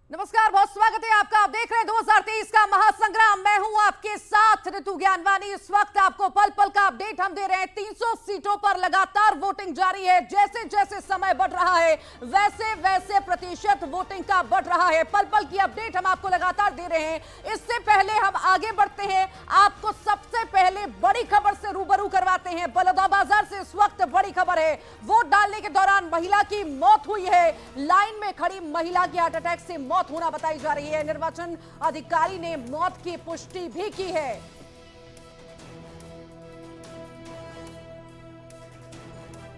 नमस्कार, बहुत स्वागत है आपका। आप देख रहे हैं 2023 का महासंग्राम। मैं हूं आपके साथ ऋतु ज्ञानवानी। इस वक्त आपको पल पल का अपडेट हम दे रहे हैं। 300 सीटों पर लगातार वोटिंग जारी है। जैसे जैसे समय बढ़ रहा है वैसे वैसे प्रतिशत वोटिंग का बढ़ रहा है। पल पल की अपडेट हम आपको लगातार दे रहे हैं। इससे पहले हम आगे बढ़ते हैं, आपको सबसे पहले बड़ी खबर से रूबरू करवाते हैं। बलौदाबाजार से इस वक्त बड़ी खबर है। वोट डालने के दौरान महिला की मौत हुई है। लाइन में खड़ी महिला की हार्ट अटैक से मौत होना बताई जा रही है। निर्वाचन अधिकारी ने मौत की पुष्टि भी की है।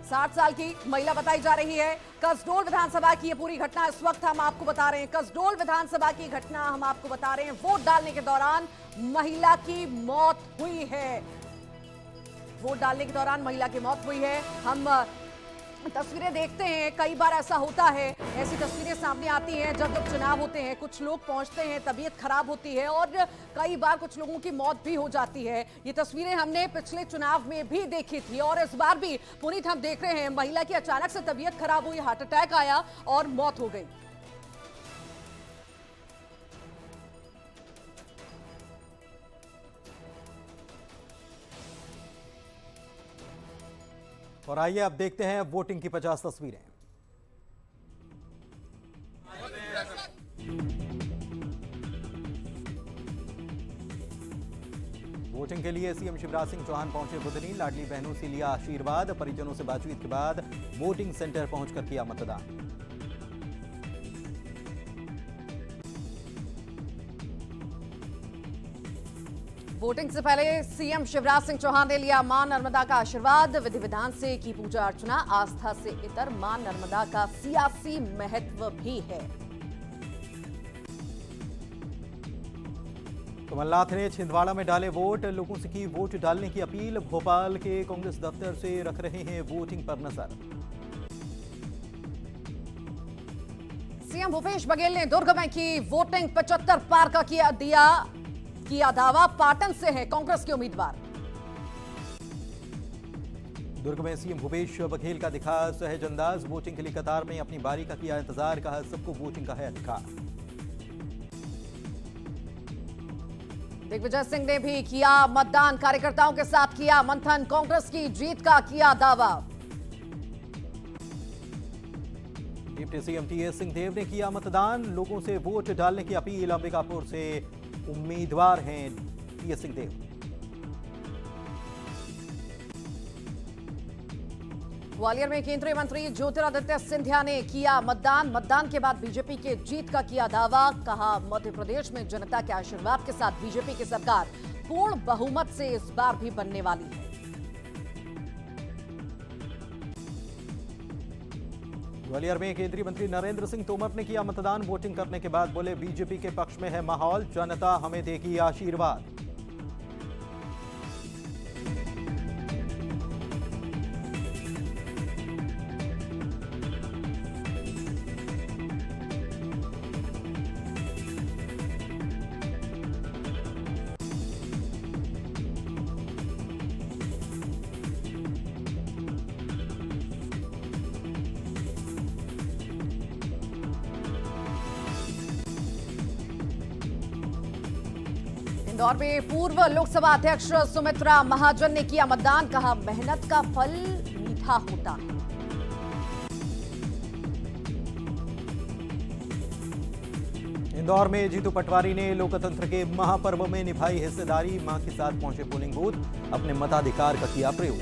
साठ साल की महिला बताई जा रही है। कसडोल विधानसभा की ये पूरी घटना इस वक्त हम आपको बता रहे हैं। कसडोल विधानसभा की घटना हम आपको बता रहे हैं। वोट डालने के दौरान महिला की मौत हुई है। वोट डालने के दौरान महिला की मौत हुई है। हम तस्वीरें देखते हैं। कई बार ऐसा होता है, ऐसी तस्वीरें सामने आती हैं जब चुनाव होते हैं। कुछ लोग पहुंचते हैं, तबीयत खराब होती है और कई बार कुछ लोगों की मौत भी हो जाती है। ये तस्वीरें हमने पिछले चुनाव में भी देखी थी और इस बार भी पुनीत हम देख रहे हैं। महिला की अचानक से तबीयत खराब हुई, हार्ट अटैक आया और मौत हो गई। और आइए अब देखते हैं वोटिंग की 50 तस्वीरें। वोटिंग के लिए सीएम शिवराज सिंह चौहान पहुंचे बुधनी। लाडली बहनों से लिया आशीर्वाद। परिजनों से बातचीत के बाद वोटिंग सेंटर पहुंचकर किया मतदान। वोटिंग से पहले सीएम शिवराज सिंह चौहान ने लिया मां नर्मदा का आशीर्वाद। विधि विधान से की पूजा अर्चना। आस्था से इतर मां नर्मदा का सियासी महत्व भी है। कमलनाथ ने छिंदवाड़ा में डाले वोट। लोगों से की वोट डालने की अपील। भोपाल के कांग्रेस दफ्तर से रख रहे हैं वोटिंग पर नजर। सीएम भूपेश बघेल ने दुर्ग में की वोटिंग। 75 पार का किया दावा। पाटन से है कांग्रेस के उम्मीदवार। दुर्ग में सीएम भूपेश बघेल का दिखा सहज अंदाज। वोटिंग के लिए कतार में अपनी बारी का किया इंतजार। कहा सबको वोटिंग का है अधिकार। दिग्विजय सिंह ने भी किया मतदान। कार्यकर्ताओं के साथ किया मंथन। कांग्रेस की जीत का किया दावा। डिप्टी सीएम टीएस सिंहदेव ने किया मतदान। लोगों से वोट डालने की अपील। अंबिकापुर से उम्मीदवार हैं टीएस सिंहदेव। ग्वालियर में केंद्रीय मंत्री ज्योतिरादित्य सिंधिया ने किया मतदान। मतदान के बाद बीजेपी के जीत का किया दावा। कहा मध्य प्रदेश में जनता के आशीर्वाद के साथ बीजेपी की सरकार पूर्ण बहुमत से इस बार भी बनने वाली है। ग्वालियर में केंद्रीय मंत्री नरेंद्र सिंह तोमर ने किया मतदान। वोटिंग करने के बाद बोले बीजेपी के पक्ष में है माहौल। जनता हमें देगी आशीर्वाद। इंदौर में पूर्व लोकसभा अध्यक्ष सुमित्रा महाजन ने किया मतदान। कहा मेहनत का फल मीठा होता है। इंदौर में जीतू पटवारी ने लोकतंत्र के महापर्व में निभाई हिस्सेदारी। मां के साथ पहुंचे पोलिंग बूथ। अपने मताधिकार का किया प्रयोग।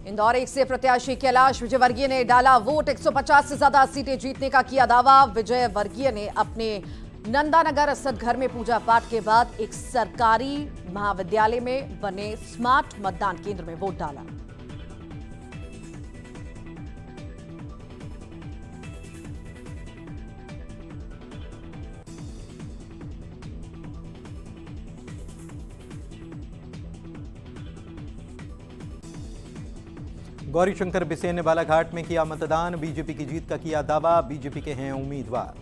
इंदौर 1 से प्रत्याशी कैलाश विजयवर्गीय ने डाला वोट। 150 से ज्यादा सीटें जीतने का किया दावा। विजयवर्गीय ने अपने नंदानगर स्थित घर में पूजा पाठ के बाद एक सरकारी महाविद्यालय में बने स्मार्ट मतदान केंद्र में वोट डाला। गौरीशंकर बिसेन ने बालाघाट में किया मतदान। बीजेपी की जीत का किया दावा। बीजेपी के हैं उम्मीदवार।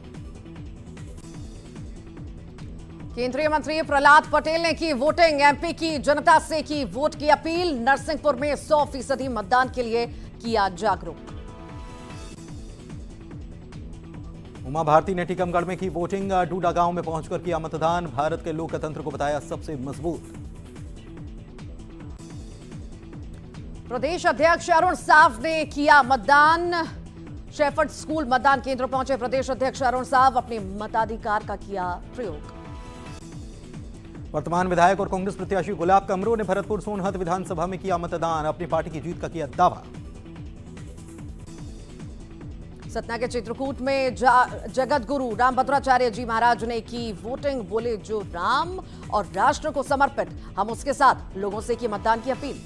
केंद्रीय मंत्री प्रहलाद पटेल ने की वोटिंग। एमपी की जनता से की वोट की अपील। नरसिंहपुर में 100% मतदान के लिए किया जागरूक। उमा भारती ने टीकमगढ़ में की वोटिंग, डूडा गांव में पहुंचकर किया मतदान, भारत के लोकतंत्र को बताया सबसे मजबूत। प्रदेश अध्यक्ष अरुण साव ने किया मतदान, शेफर्ड स्कूल मतदान केंद्र पहुंचे प्रदेश अध्यक्ष अरुण साव, अपने मताधिकार का किया प्रयोग। वर्तमान विधायक और कांग्रेस प्रत्याशी गुलाब कमरो ने भरतपुर सोनहत विधानसभा में किया मतदान, अपनी पार्टी की जीत का किया दावा। सतना के चित्रकूट में जगत गुरु रामभद्राचार्य जी महाराज ने की वोटिंग, बोले जो राम और राष्ट्र को समर्पित, हम उसके साथ, लोगों से की मतदान की अपील।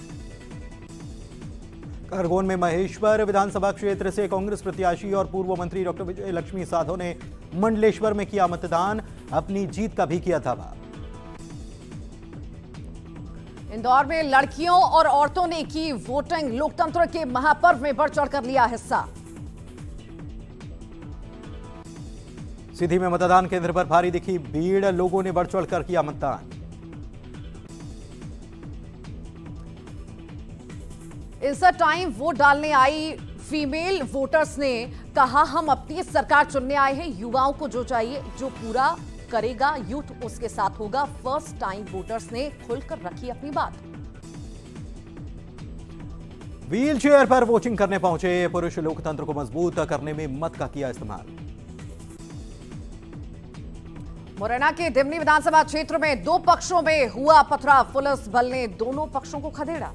खरगोन में महेश्वर विधानसभा क्षेत्र से कांग्रेस प्रत्याशी और पूर्व मंत्री डॉक्टर विजय लक्ष्मी साधो ने मंडलेश्वर में किया मतदान, अपनी जीत का भी किया दावा। इंदौर में लड़कियों और औरतों ने की वोटिंग, लोकतंत्र के महापर्व में बढ़ चढ़कर लिया हिस्सा। सीधी में मतदान केंद्र पर भारी दिखी भीड़, लोगों ने बढ़ चढ़कर किया मतदान। इंसर्ट टाइम वोट डालने आई फीमेल वोटर्स ने कहा, हम अपनी सरकार चुनने आए हैं, युवाओं को जो चाहिए, जो पूरा करेगा यूथ उसके साथ होगा। फर्स्ट टाइम वोटर्स ने खुलकर रखी अपनी बात। व्हील चेयर पर वोटिंग करने पहुंचे पुरुष, लोकतंत्र को मजबूत करने में मत का किया इस्तेमाल। मुरैना के दिमनी विधानसभा क्षेत्र में दो पक्षों में हुआ पथराव, पुलिस बल ने दोनों पक्षों को खदेड़ा।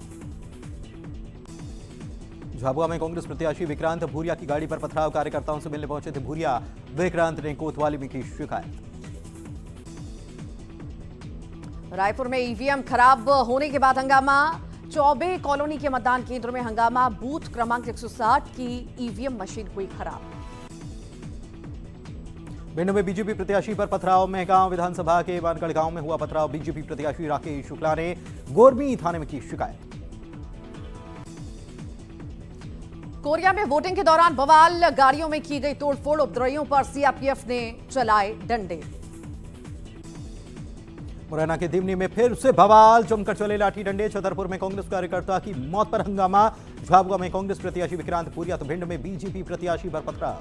झाबुआ में कांग्रेस प्रत्याशी विक्रांत भूरिया की गाड़ी पर पथराव, कार्यकर्ताओं से मिलने पहुंचे थे भूरिया, विक्रांत ने कोतवाली में की शिकायत। रायपुर में ईवीएम खराब होने के बाद हंगामा, चौबे कॉलोनी के मतदान केंद्र में हंगामा, बूथ क्रमांक 160 की ईवीएम मशीन हुई खराब। भिंड में बीजेपी प्रत्याशी पर पथराव, मेहगांव विधानसभा के वानगढ़ गांव में हुआ पथराव, बीजेपी प्रत्याशी राकेश शुक्ला ने गोरमी थाने में की शिकायत। कोरिया में वोटिंग के दौरान बवाल, गाड़ियों में की गई तोड़फोड़, उपद्रवियों पर सीआरपीएफ ने चलाए डंडे। मुरैना के दिमनी में फिर से बवाल, जमकर चले लाठी डंडे, छतरपुर में कांग्रेस कार्यकर्ता की मौत पर हंगामा, झाबुआ में कांग्रेस प्रत्याशी विक्रांत भूरिया तो भिंड में बीजेपी प्रत्याशी पर पथराव।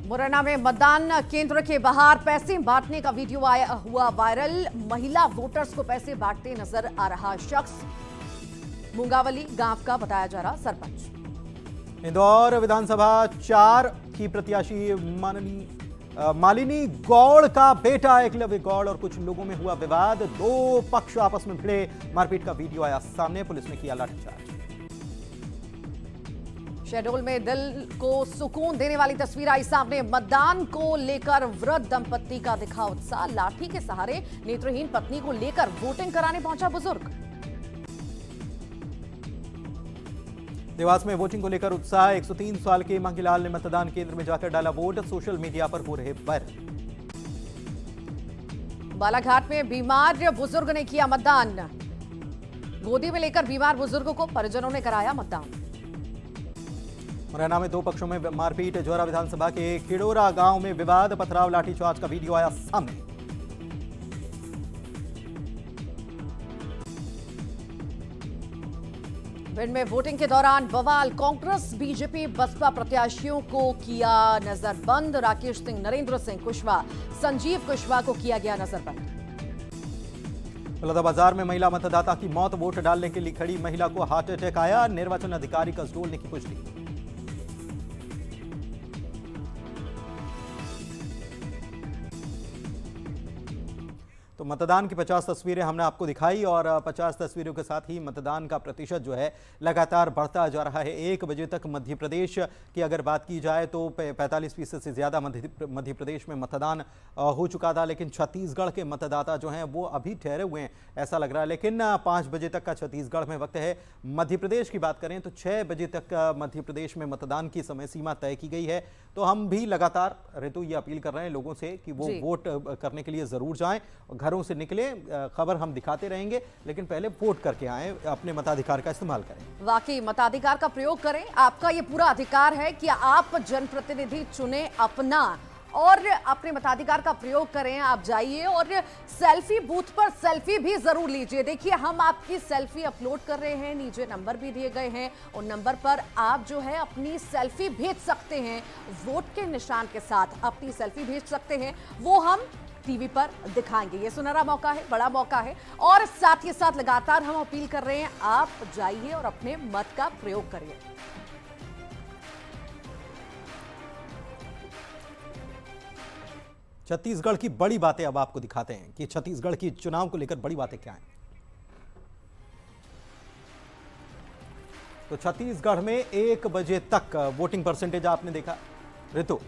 मुरैना में मतदान केंद्र के बाहर पैसे बांटने का वीडियो हुआ वायरल, महिला वोटर्स को पैसे बांटते नजर आ रहा शख्स मुंगावली गांव का बताया जा रहा सरपंच। इंदौर विधानसभा 4 की प्रत्याशी मालिनी गौड़ का बेटा एकलव्य गौड़ और कुछ लोगों में हुआ विवाद, दो पक्ष आपस में भिड़े, मारपीट का वीडियो आया सामने, पुलिस ने किया लाठीचार्ज। शहडोल में दिल को सुकून देने वाली तस्वीर आई सामने, मतदान को लेकर वृद्ध दंपत्ति का दिखा उत्साह, लाठी के सहारे नेत्रहीन पत्नी को लेकर वोटिंग कराने पहुंचा बुजुर्ग। देवास में वोटिंग को लेकर उत्साह, 103 साल के मंगीलाल ने मतदान केंद्र में जाकर डाला वोट, सोशल मीडिया पर हो रहे वायरल। बालाघाट में बीमार बुजुर्ग ने किया मतदान, गोदी में लेकर बीमार बुजुर्ग को परिजनों ने कराया मतदान। मुरैना में दो पक्षों में मारपीट, जोरा विधानसभा के खिड़ोरा गांव में विवाद, पथराव लाठीचार्ज का वीडियो आया सामने। भिंड में वोटिंग के दौरान बवाल, कांग्रेस बीजेपी बसपा प्रत्याशियों को किया नजरबंद, राकेश सिंह, नरेंद्र सिंह कुशवाहा, संजीव कुशवाहा को किया गया नजरबंद। बलौदाबाजार में महिला मतदाता की मौत, वोट डालने के लिए खड़ी महिला को हार्ट अटैक आया, निर्वाचन अधिकारी कसडोल ने की पुष्टि। तो मतदान की 50 तस्वीरें हमने आपको दिखाई और 50 तस्वीरों के साथ ही मतदान का प्रतिशत जो है लगातार बढ़ता जा रहा है। 1 बजे तक मध्य प्रदेश की अगर बात की जाए तो 45% से ज़्यादा मध्य प्रदेश में मतदान हो चुका था, लेकिन छत्तीसगढ़ के मतदाता जो हैं वो अभी ठहरे हुए हैं ऐसा लग रहा है। लेकिन 5 बजे तक का छत्तीसगढ़ में वक्त है। मध्य प्रदेश की बात करें तो 6 बजे तक मध्य प्रदेश में मतदान की समय सीमा तय की गई है। तो हम भी लगातार ऋतु ये अपील कर रहे हैं लोगों से कि वो वोट करने के लिए ज़रूर जाएं, घरों से निकले, खबर हम दिखाते रहेंगे, लेकिन पहले वोट करके आएं, अपने मताधिकार का इस्तेमाल करें। वाकई मताधिकार का प्रयोग करें, आपका ये पूरा अधिकार है कि आप जनप्रतिनिधि चुने अपना, और अपने मताधिकार का प्रयोग करें। आप जाइए और सेल्फी बूथ पर सेल्फी भी जरूर लीजिए। देखिए हम आपकी सेल्फी अपलोड कर रहे हैं, नीचे नंबर भी दिए गए हैं, उन नंबर पर आप जो है अपनी सेल्फी भेज सकते हैं, वोट के निशान के साथ अपनी सेल्फी भेज सकते हैं, वो हम टीवी पर दिखाएंगे। ये सुनहरा मौका है, बड़ा मौका है, और साथ ही साथ लगातार हम अपील कर रहे हैं, आप जाइए और अपने मत का प्रयोग करिए। छत्तीसगढ़ की बड़ी बातें अब आपको दिखाते हैं कि छत्तीसगढ़ की चुनाव को लेकर बड़ी बातें क्या हैं। तो छत्तीसगढ़ में 1 बजे तक वोटिंग परसेंटेज आपने देखा ऋतु।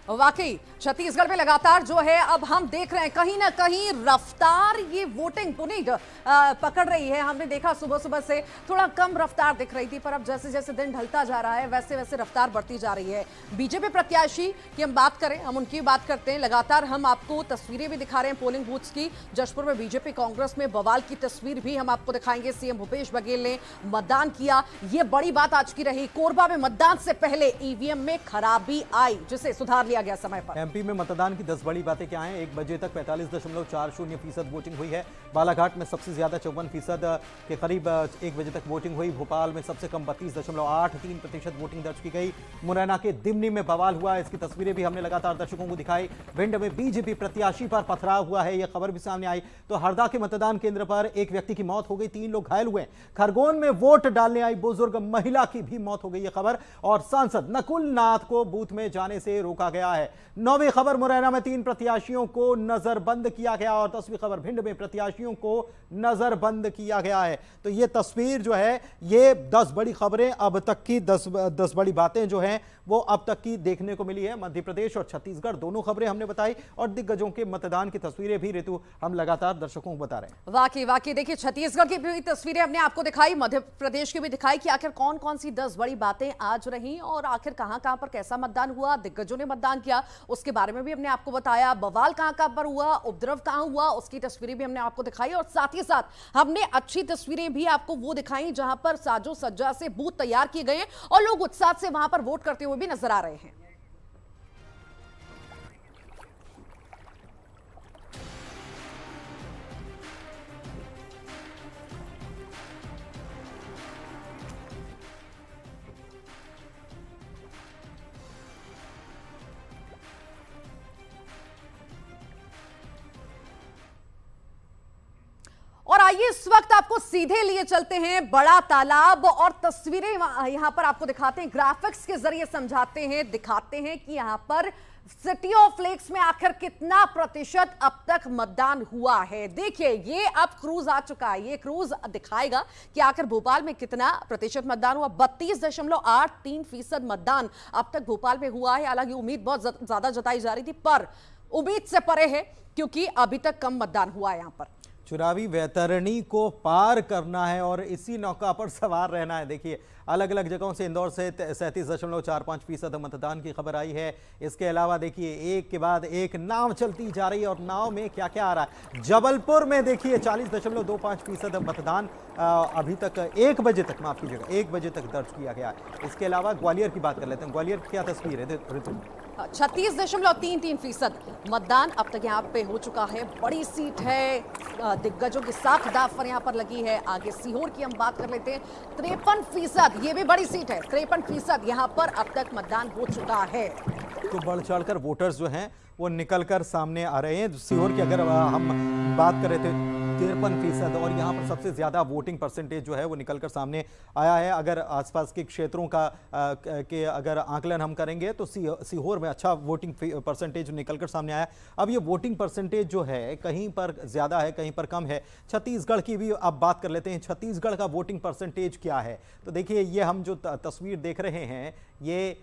वाकई छत्तीसगढ़ में लगातार जो है अब हम देख रहे हैं कहीं ना कहीं रफ्तार ये वोटिंग पुनीत पकड़ रही है। हमने देखा सुबह सुबह से थोड़ा कम रफ्तार दिख रही थी, पर अब जैसे जैसे दिन ढलता जा रहा है वैसे वैसे रफ्तार बढ़ती जा रही है। बीजेपी प्रत्याशी की हम बात करें, हम उनकी बात करते हैं। लगातार हम आपको तस्वीरें भी दिखा रहे हैं पोलिंग बूथ्स की। जशपुर में बीजेपी कांग्रेस में बवाल की तस्वीर भी हम आपको दिखाएंगे। सीएम भूपेश बघेल ने मतदान किया, ये बड़ी बात आज की रही। कोरबा में मतदान से पहले ईवीएम में खराबी आई, जिसे सुधार लिया गया समय पर। एमपी में मतदान की 10 बड़ी बातें क्या हैं। 1 बजे तक 45.40% वोटिंग हुई है। बालाघाट में सबसे ज्यादा 54% के करीब 1 बजे तक वोटिंग हुई। भोपाल में सबसे कम 32.83% वोटिंग दर्ज की गई। मुरैना के दिमनी में बवाल हुआ, इसकी तस्वीरें भी हमने लगातार दर्शकों को दिखाई। भिंड में बीजेपी प्रत्याशी पर पथराव हुआ है, यह खबर भी सामने आई। तो हरदा के मतदान केंद्र पर एक व्यक्ति की मौत हो गई, 3 लोग घायल हुए। खरगोन में वोट डालने आई बुजुर्ग महिला की भी मौत हो गई, यह खबर। और सांसद नकुल नाथ को बूथ में जाने से रोका गया है। 9वीं खबर मुरैना में 3 प्रत्याशियों को नजरबंद किया गया, और 10वीं खबर भिंड में प्रत्याशियों को नजरबंद किया गया है। तो ये तस्वीर जो है, ये 10 बड़ी खबरें अब तक की 10 बड़ी बातें जो हैं वो अब तक की देखने को मिली है। मध्य प्रदेश और छत्तीसगढ़ दोनों खबरें हमने बताई, और दिग्गजों के मतदान की तस्वीरें भी ऋतु हम लगातार दर्शकों को बता रहे हैं। वाकई देखिए छत्तीसगढ़ की भी तस्वीरें हमने आपको दिखाई, मध्य प्रदेश की भी दिखाई कि आखिर कौन कौन सी 10 बड़ी बातें आज रही, और आखिर कहां कहां पर कैसा मतदान हुआ, दिग्गजों ने मतदान किया उसके बारे में भी हमने आपको बताया। बवाल कहां कहां पर हुआ, उपद्रव कहां हुआ, उसकी तस्वीरें भी हमने आपको दिखाई, और साथ ही साथ हमने अच्छी तस्वीरें भी आपको वो दिखाई जहां पर साजो सज्जा से बूथ तैयार किए गए और लोग उत्साह से वहां पर वोट करते हुए भी नजर आ रहे हैं। और आइए इस वक्त आपको सीधे लिए चलते हैं बड़ा तालाब, और तस्वीरें यहां पर आपको दिखाते हैं, ग्राफिक्स के जरिए समझाते हैं, दिखाते हैं कि यहां पर सिटी ऑफ लेक्स में आखिर कितना प्रतिशत अब तक मतदान हुआ है। देखिए ये अब क्रूज आ चुका है, ये क्रूज दिखाएगा कि आखिर भोपाल में कितना प्रतिशत मतदान हुआ। 32.83% मतदान अब तक भोपाल में हुआ है। हालांकि उम्मीद बहुत ज्यादा जताई जा रही थी, पर उम्मीद से परे है क्योंकि अभी तक कम मतदान हुआ है। यहां पर चुनावी वैतरणी को पार करना है और इसी नौका पर सवार रहना है। देखिए अलग अलग जगहों से इंदौर से 37.45% मतदान की खबर आई है। इसके अलावा देखिए एक के बाद एक नाव चलती जा रही है, और नाव में क्या क्या आ रहा है। जबलपुर में देखिए 40.25% मतदान अभी तक 1 बजे तक, माफ कीजिएगा 1 बजे तक दर्ज किया गया है। इसके अलावा ग्वालियर की बात कर लेते हैं। ग्वालियर क्या तस्वीर है ऋतु? 36.33% मतदान अब तक यहाँ पे हो चुका है। बड़ी सीट है, दिग्गजों की साख दाव यहाँ पर लगी है। आगे सीहोर की हम बात कर लेते हैं, 53%, ये भी बड़ी सीट है। 53% यहाँ पर अब तक मतदान हो चुका है। तो बढ़ चढ़कर वोटर्स जो हैं वो निकलकर सामने आ रहे हैं। सीहोर की अगर हम बात कर रहे थे 53%, और यहाँ पर सबसे ज्यादा वोटिंग परसेंटेज जो है वो निकलकर सामने आया है। अगर आसपास के क्षेत्रों का के अगर आकलन हम करेंगे तो सीहोर में अच्छा वोटिंग परसेंटेज निकलकर सामने आया। अब ये वोटिंग परसेंटेज जो है कहीं पर ज्यादा है, कहीं पर कम है। छत्तीसगढ़ की भी अब बात कर लेते हैं, छत्तीसगढ़ का वोटिंग परसेंटेज क्या है। तो देखिए ये हम जो तस्वीर देख रहे हैं, ये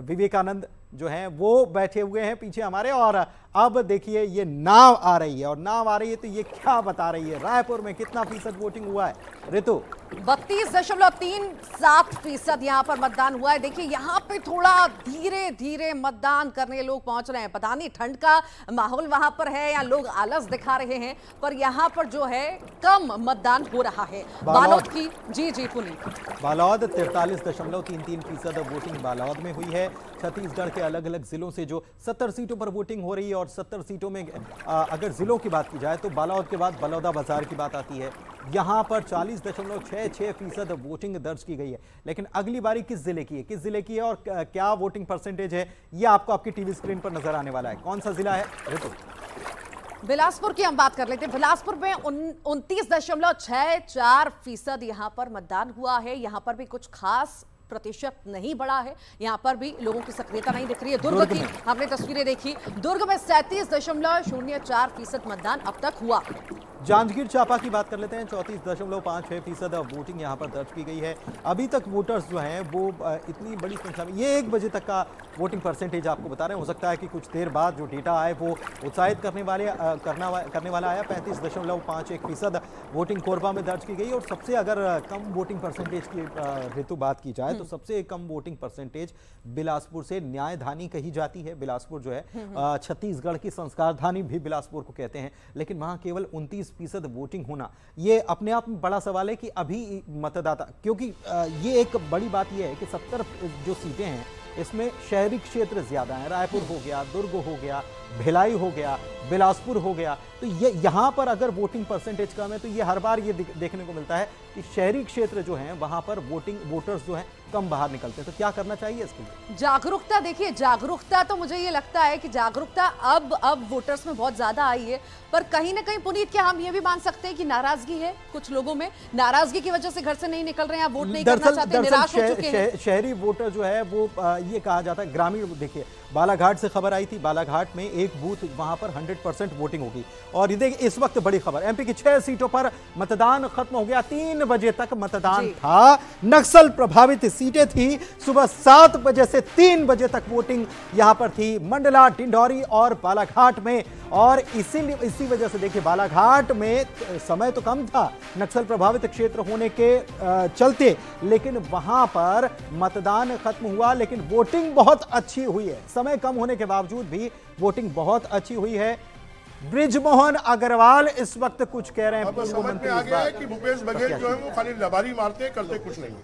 विवेकानंद जो हैं वो बैठे हुए हैं पीछे हमारे, और अब देखिए ये नाव आ रही है, और नाव आ रही है तो ये क्या बता रही है, रायपुर में कितना फीसद वोटिंग हुआ है ऋतु? 32.37% यहाँ पर मतदान हुआ है। देखिए यहाँ पे थोड़ा धीरे धीरे मतदान करने लोग पहुंच रहे हैं। पता नहीं ठंड का माहौल वहां पर है या लोग आलस दिखा रहे हैं, पर यहाँ पर जो है कम मतदान हो रहा है। बालोद की जी पुनीत, बालोद 43.33% वोटिंग बालोद में हुई है। छत्तीसगढ़ के अलग अलग जिलों से जो 70 सीटों पर वोटिंग हो रही है और 70 सीटों में अगर जिलों की बात की जाए तो बालाओद के बाद बलौदाबाजार की बात आती है। यहां पर 40.66% वोटिंग दर्ज की गई है। लेकिन अगली बारी किस जिले की है, किस जिले की है और क्या वोटिंग परसेंटेज है, यह आपको आपकी टीवी स्क्रीन पर नजर आने वाला है। कौन सा जिला है ऋतु? बिलासपुर की हम बात कर लेते हैं। बिलासपुर में 29.64% यहां पर मतदान हुआ है। यहां पर भी कुछ खास प्रतिशत नहीं बढ़ा है, यहां पर भी लोगों की सक्रियता नहीं दिख रही है। दुर्ग की हमने तस्वीरें देखी, दुर्ग में 37.04% मतदान अब तक हुआ। जांजगीर चांपा की बात कर लेते हैं। 34.56% वोटिंग यहां पर दर्ज की गई है। अभी तक वोटर्स जो हैं वो इतनी बड़ी संख्या में, ये 1 बजे तक का वोटिंग परसेंटेज आपको बता रहे हैं। हो सकता है कि कुछ देर बाद जो डेटा आए वो उत्साहित करने वाला आया। 35.51% वोटिंग कोरबा में दर्ज की गई। और सबसे अगर कम वोटिंग परसेंटेज की ऋतु बात की जाए तो सबसे कम वोटिंग परसेंटेज बिलासपुर से न्यायधानी कही जाती है। बिलासपुर जो है छत्तीसगढ़ की संस्कारधानी भी बिलासपुर को कहते हैं, लेकिन वहां केवल 29% वोटिंग होना ये अपने आप में बड़ा सवाल है कि अभी मतदाता, क्योंकि ये एक बड़ी बात ये है कि 70 जो सीटें हैं इसमें शहरी क्षेत्र ज्यादा है। रायपुर हो गया, दुर्ग हो गया, भिलाई हो गया, बिलासपुर हो गया। तो ये यहाँ पर अगर वोटिंग परसेंटेज कम है तो ये हर बार ये देखने को मिलता है कि शहरी क्षेत्र जो हैं वहां पर वोटर्स जो हैं कम बाहर निकलते हैं। तो क्या करना चाहिए इसके लिए? जागरूकता, देखिए जागरूकता तो मुझे ये लगता है कि जागरूकता अब वोटर्स में बहुत ज्यादा आई है, पर कहीं ना कहीं पुनीत क्या हम ये भी मान सकते हैं कि नाराजगी है कुछ लोगों में, नाराजगी की वजह से घर से नहीं निकल रहे हैं, वोट नहीं करना चाहते, निराश हो चुके हैं। शहरी वोटर जो है वो ये कहा जाता है, ग्रामीण देखिए बालाघाट से खबर आई थी, बालाघाट में एक बूथ वहां पर 100% वोटिंग होगी। और ये देखिए इस वक्त बड़ी खबर, एमपी की 6 सीटों पर मतदान खत्म हो गया। 3 बजे तक मतदान था, नक्सल प्रभावित सीटें थी। सुबह 7 बजे से 3 बजे तक वोटिंग यहां पर थी, मंडला, डिंडौरी और बालाघाट में। और इसी वजह से देखिए बालाघाट में समय तो कम था नक्सल प्रभावित क्षेत्र होने के चलते, लेकिन वहां पर मतदान खत्म हुआ, लेकिन वोटिंग बहुत अच्छी हुई है। समय कम होने के बावजूद भी वोटिंग बहुत अच्छी हुई है। ब्रिजमोहन अग्रवाल इस वक्त कुछ कह रहे हैं। अब समझ में आ गया है कि भूपेश बघेल जो है वो खाली लबारी मारते हैं, करते कुछ नहीं।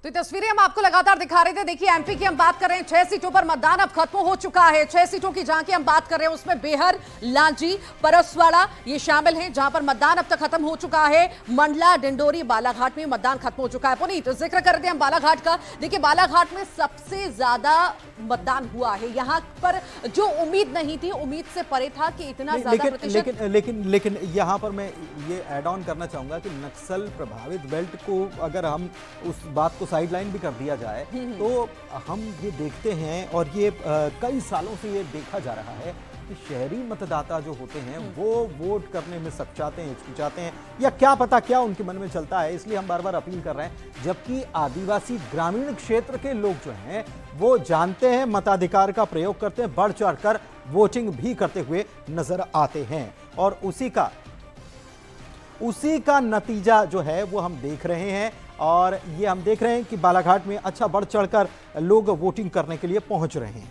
तो ये तस्वीरें हम आपको लगातार दिखा रहे थे। देखिए एमपी की हम बात कर रहे हैं, 6 सीटों पर मतदान अब खत्म हो चुका है। 6 सीटों की जहां की हम बात कर रहे हैं उसमें बेहर, लांजी, परसवाड़ा ये शामिल हैं, जहां पर मतदान अब तक खत्म हो चुका है। मंडला, डिंडोरी, बालाघाट में मतदान खत्म हो चुका है। पुनीत जिक्र कर रहे थे हम बालाघाट का, देखिए बालाघाट में सबसे ज्यादा मतदान हुआ है। यहाँ पर जो उम्मीद नहीं थी, उम्मीद से परे था कि इतना ज्यादा प्रतिशत। लेकिन यहाँ पर मैं ये ऐड ऑन करना चाहूंगा कि नक्सल प्रभावित बेल्ट को अगर हम उस बात को साइडलाइन भी कर दिया जाए तो हम ये देखते हैं और ये कई सालों से ये देखा जा रहा है कि शहरी मतदाता जो होते हैं वो वोट करने में सच्चाते हैं, हिचकिचाते हैं, या क्या पता क्या उनके मन में चलता है। इसलिए हम बार बार अपील कर रहे हैं, जबकि आदिवासी ग्रामीण क्षेत्र के लोग जो हैं वो जानते हैं, मताधिकार का प्रयोग करते हैं, बढ़ चढ़कर वोटिंग भी करते हुए नजर आते हैं। और उसी का नतीजा जो है वो हम देख रहे हैं। और ये हम देख रहे हैं कि बालाघाट में अच्छा बढ़ चढ़कर लोग वोटिंग करने के लिए पहुंच रहे हैं।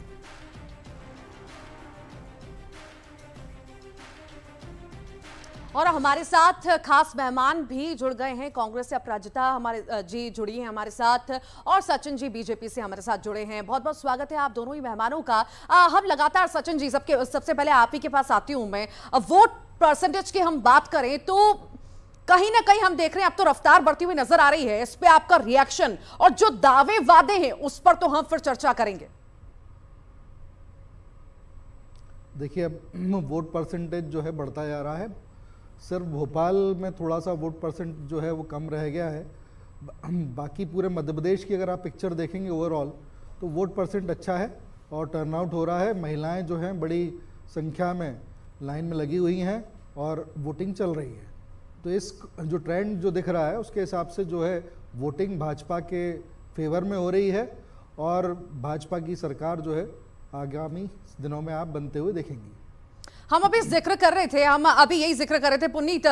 और हमारे साथ खास मेहमान भी जुड़ गए हैं। कांग्रेस से अपराजिता हमारे जी जुड़ी हैं हमारे साथ, और सचिन जी बीजेपी से हमारे साथ जुड़े हैं। बहुत बहुत स्वागत है आप दोनों ही मेहमानों का। हम लगातार सचिन जी सबसे पहले आप ही के पास आती हूं मैं। वोट परसेंटेज की हम बात करें तो कहीं ना कहीं हम देख रहे हैं अब तो रफ्तार बढ़ती हुई नजर आ रही है। इस पे आपका रिएक्शन, और जो दावे वादे हैं उस पर तो हम फिर चर्चा करेंगे। देखिए अब वोट परसेंटेज जो है बढ़ता जा रहा है। सिर्फ भोपाल में थोड़ा सा वोट परसेंट जो है वो कम रह गया है। बाकी पूरे मध्य प्रदेश की अगर आप पिक्चर देखेंगे ओवरऑल तो वोट परसेंट अच्छा है और टर्नआउट हो रहा है। महिलाएं जो हैं बड़ी संख्या में लाइन में लगी हुई हैं और वोटिंग चल रही है। तो इस जो ट्रेंड जो दिख रहा है उसके हिसाब से जो है वोटिंग भाजपा के फेवर में हो रही है और भाजपा की सरकार जो है आगामी दिनों में आप बनते हुए देखेंगी। हम अभी जिक्र कर रहे थे, हम अभी यही जिक्र कर रहे थे पुनीत,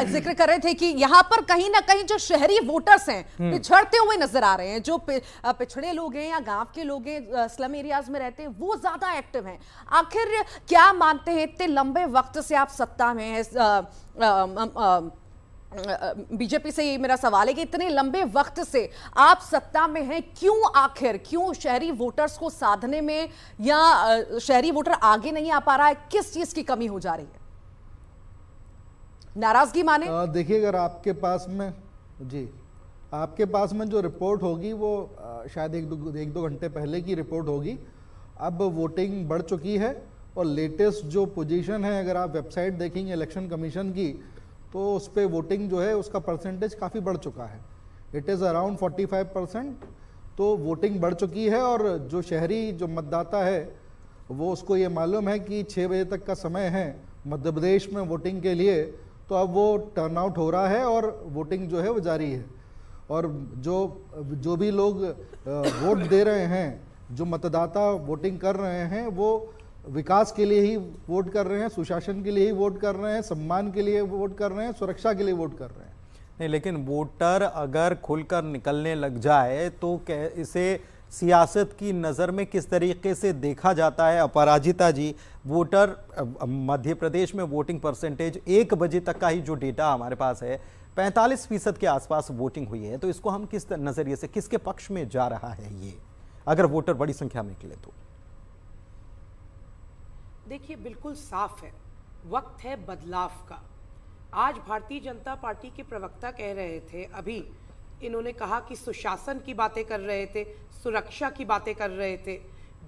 जिक्र कर रहे थे कि यहाँ पर कहीं ना कहीं जो शहरी वोटर्स हैं पिछड़ते हुए नजर आ रहे हैं। जो पिछड़े लोग हैं या गांव के लोग हैं, स्लम एरियाज में रहते हैं, वो ज्यादा एक्टिव हैं। आखिर क्या मानते हैं, इतने लंबे वक्त से आप सत्ता में हैं, बीजेपी से ये मेरा सवाल है कि इतने लंबे वक्त से आप सत्ता में हैं, क्यों शहरी वोटर्स को साधने में या शहरी वोटर आगे नहीं आ पा रहा है? किस चीज की कमी हो जा रही है? नाराजगी माने? देखिए, अगर आपके पास में जो रिपोर्ट होगी वो शायद एक दो घंटे पहले की रिपोर्ट होगी। अब वोटिंग बढ़ चुकी है और लेटेस्ट जो पोजीशन है, अगर आप वेबसाइट देखेंगे इलेक्शन कमीशन की, तो उस पर वोटिंग जो है उसका परसेंटेज काफ़ी बढ़ चुका है। It is around 45%। तो वोटिंग बढ़ चुकी है और जो शहरी जो मतदाता है वो उसको ये मालूम है कि 6 बजे तक का समय है मध्य प्रदेश में वोटिंग के लिए, तो अब वो टर्नआउट हो रहा है और वोटिंग जो है वो जारी है। और जो भी लोग वोट दे रहे हैं, जो मतदाता वोटिंग कर रहे हैं, वो विकास के लिए ही वोट कर रहे हैं, सुशासन के लिए ही वोट कर रहे हैं, सम्मान के लिए वोट कर रहे हैं, सुरक्षा के लिए वोट कर रहे हैं। नहीं, लेकिन वोटर अगर खुलकर निकलने लग जाए तो इसे सियासत की नज़र में किस तरीके से देखा जाता है? अपराजिता जी, वोटर मध्य प्रदेश में वोटिंग परसेंटेज 1 बजे तक का ही जो डेटा हमारे पास है 45% के आसपास वोटिंग हुई है, तो इसको हम किस नज़रिए से, किसके पक्ष में जा रहा है ये, अगर वोटर बड़ी संख्या में निकले तो? देखिए, बिल्कुल साफ है, वक्त है बदलाव का। आज भारतीय जनता पार्टी के प्रवक्ता कह रहे थे, अभी इन्होंने कहा कि सुशासन की बातें कर रहे थे, सुरक्षा की बातें कर रहे थे।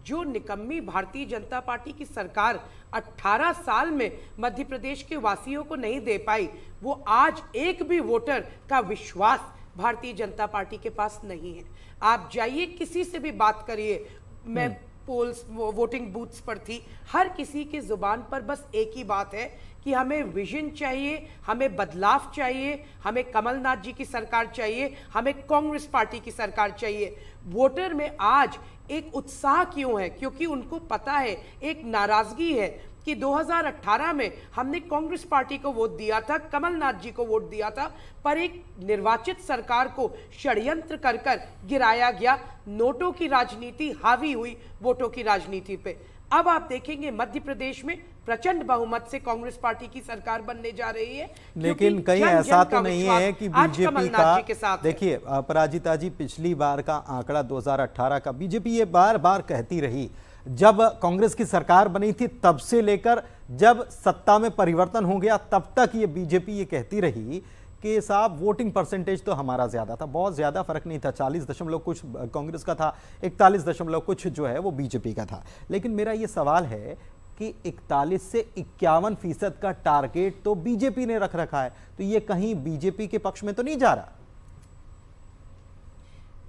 जो निकम्मी भारतीय जनता पार्टी की सरकार 18 साल में मध्य प्रदेश के वासियों को नहीं दे पाई, वो आज एक भी वोटर का विश्वास भारतीय जनता पार्टी के पास नहीं है। आप जाइए, किसी से भी बात करिए, मैं पोल्स वोटिंग बूथ्स पर थी, हर किसी की जुबान पर बस एक ही बात है कि हमें विजन चाहिए, हमें बदलाव चाहिए, हमें कमलनाथ जी की सरकार चाहिए, हमें कांग्रेस पार्टी की सरकार चाहिए। वोटर में आज एक उत्साह क्यों है? क्योंकि उनको पता है, एक नाराजगी है कि 2018 में हमने कांग्रेस पार्टी को वोट दिया था, कमलनाथ जी को वोट दिया था, पर एक निर्वाचित सरकार को षड्यंत्र कर कर गिराया गया। नोटों की राजनीति हावी हुई वोटों की राजनीति पे। अब आप देखेंगे मध्य प्रदेश में प्रचंड बहुमत से कांग्रेस पार्टी की सरकार बनने जा रही है। लेकिन कहीं ऐसा तो नहीं है कि बीजेपी का, देखिए अपराजिता जी, पिछली बार का आंकड़ा 2018 का बीजेपी ये बार बार कहती रही, जब कांग्रेस की सरकार बनी थी तब से लेकर जब सत्ता में परिवर्तन हो गया तब तक ये बीजेपी ये कहती रही कि साहब वोटिंग परसेंटेज तो हमारा ज्यादा था, बहुत ज्यादा फर्क नहीं था, 40 कुछ कांग्रेस का था, 41 कुछ जो है वो बीजेपी का था। लेकिन मेरा ये सवाल है कि 41 से 51% का टारगेट तो बीजेपी ने रख रखा है, तो ये कहीं बीजेपी के पक्ष में तो नहीं जा रहा?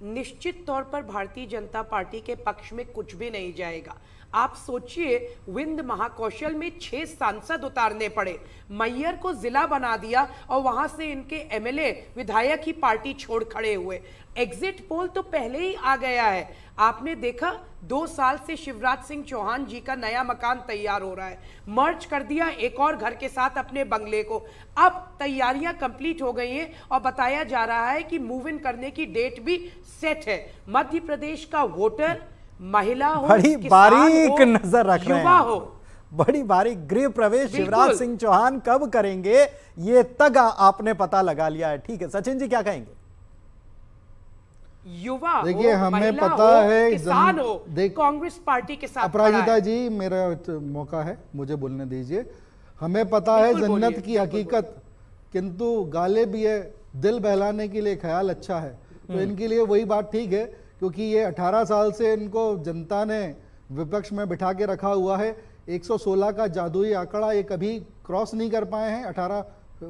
निश्चित तौर पर भारतीय जनता पार्टी के पक्ष में कुछ भी नहीं जाएगा। आप सोचिए, विंध्य महाकौशल में 6 सांसद उतारने पड़े, मैयर को जिला बना दिया और वहां से इनके एमएलए विधायक ही पार्टी छोड़ खड़े हुए। एग्जिट पोल तो पहले ही आ गया है। आपने देखा 2 साल से शिवराज सिंह चौहान जी का नया मकान तैयार हो रहा है, मर्ज कर दिया एक और घर के साथ अपने बंगले को। अब तैयारियां कंप्लीट हो गई हैं और बताया जा रहा है कि मूव इन करने की डेट भी सेट है। मध्य प्रदेश का वोटर महिला हो, बड़ी बारीक नजर रख रहे हैं, युवा हो, बड़ी बारीक। गृह प्रवेश शिवराज सिंह चौहान कब करेंगे ये तक आपने पता लगा लिया है। ठीक है, सचिन जी क्या कहेंगे? युवा देखिए, हमें पता है, किसान हो, कांग्रेस पार्टी के साथ। अपराजिता जी, मेरा मौका है, मुझे बोलने दीजिए। हमें पता है जन्नत की हकीकत, किंतु गालिब ये दिल बहलाने के लिए ख्याल अच्छा है। तो इनके लिए वही बात ठीक है, क्योंकि ये 18 साल से इनको जनता ने विपक्ष में बिठा के रखा हुआ है। 116 का जादुई आंकड़ा ये कभी क्रॉस नहीं कर पाए हैं 18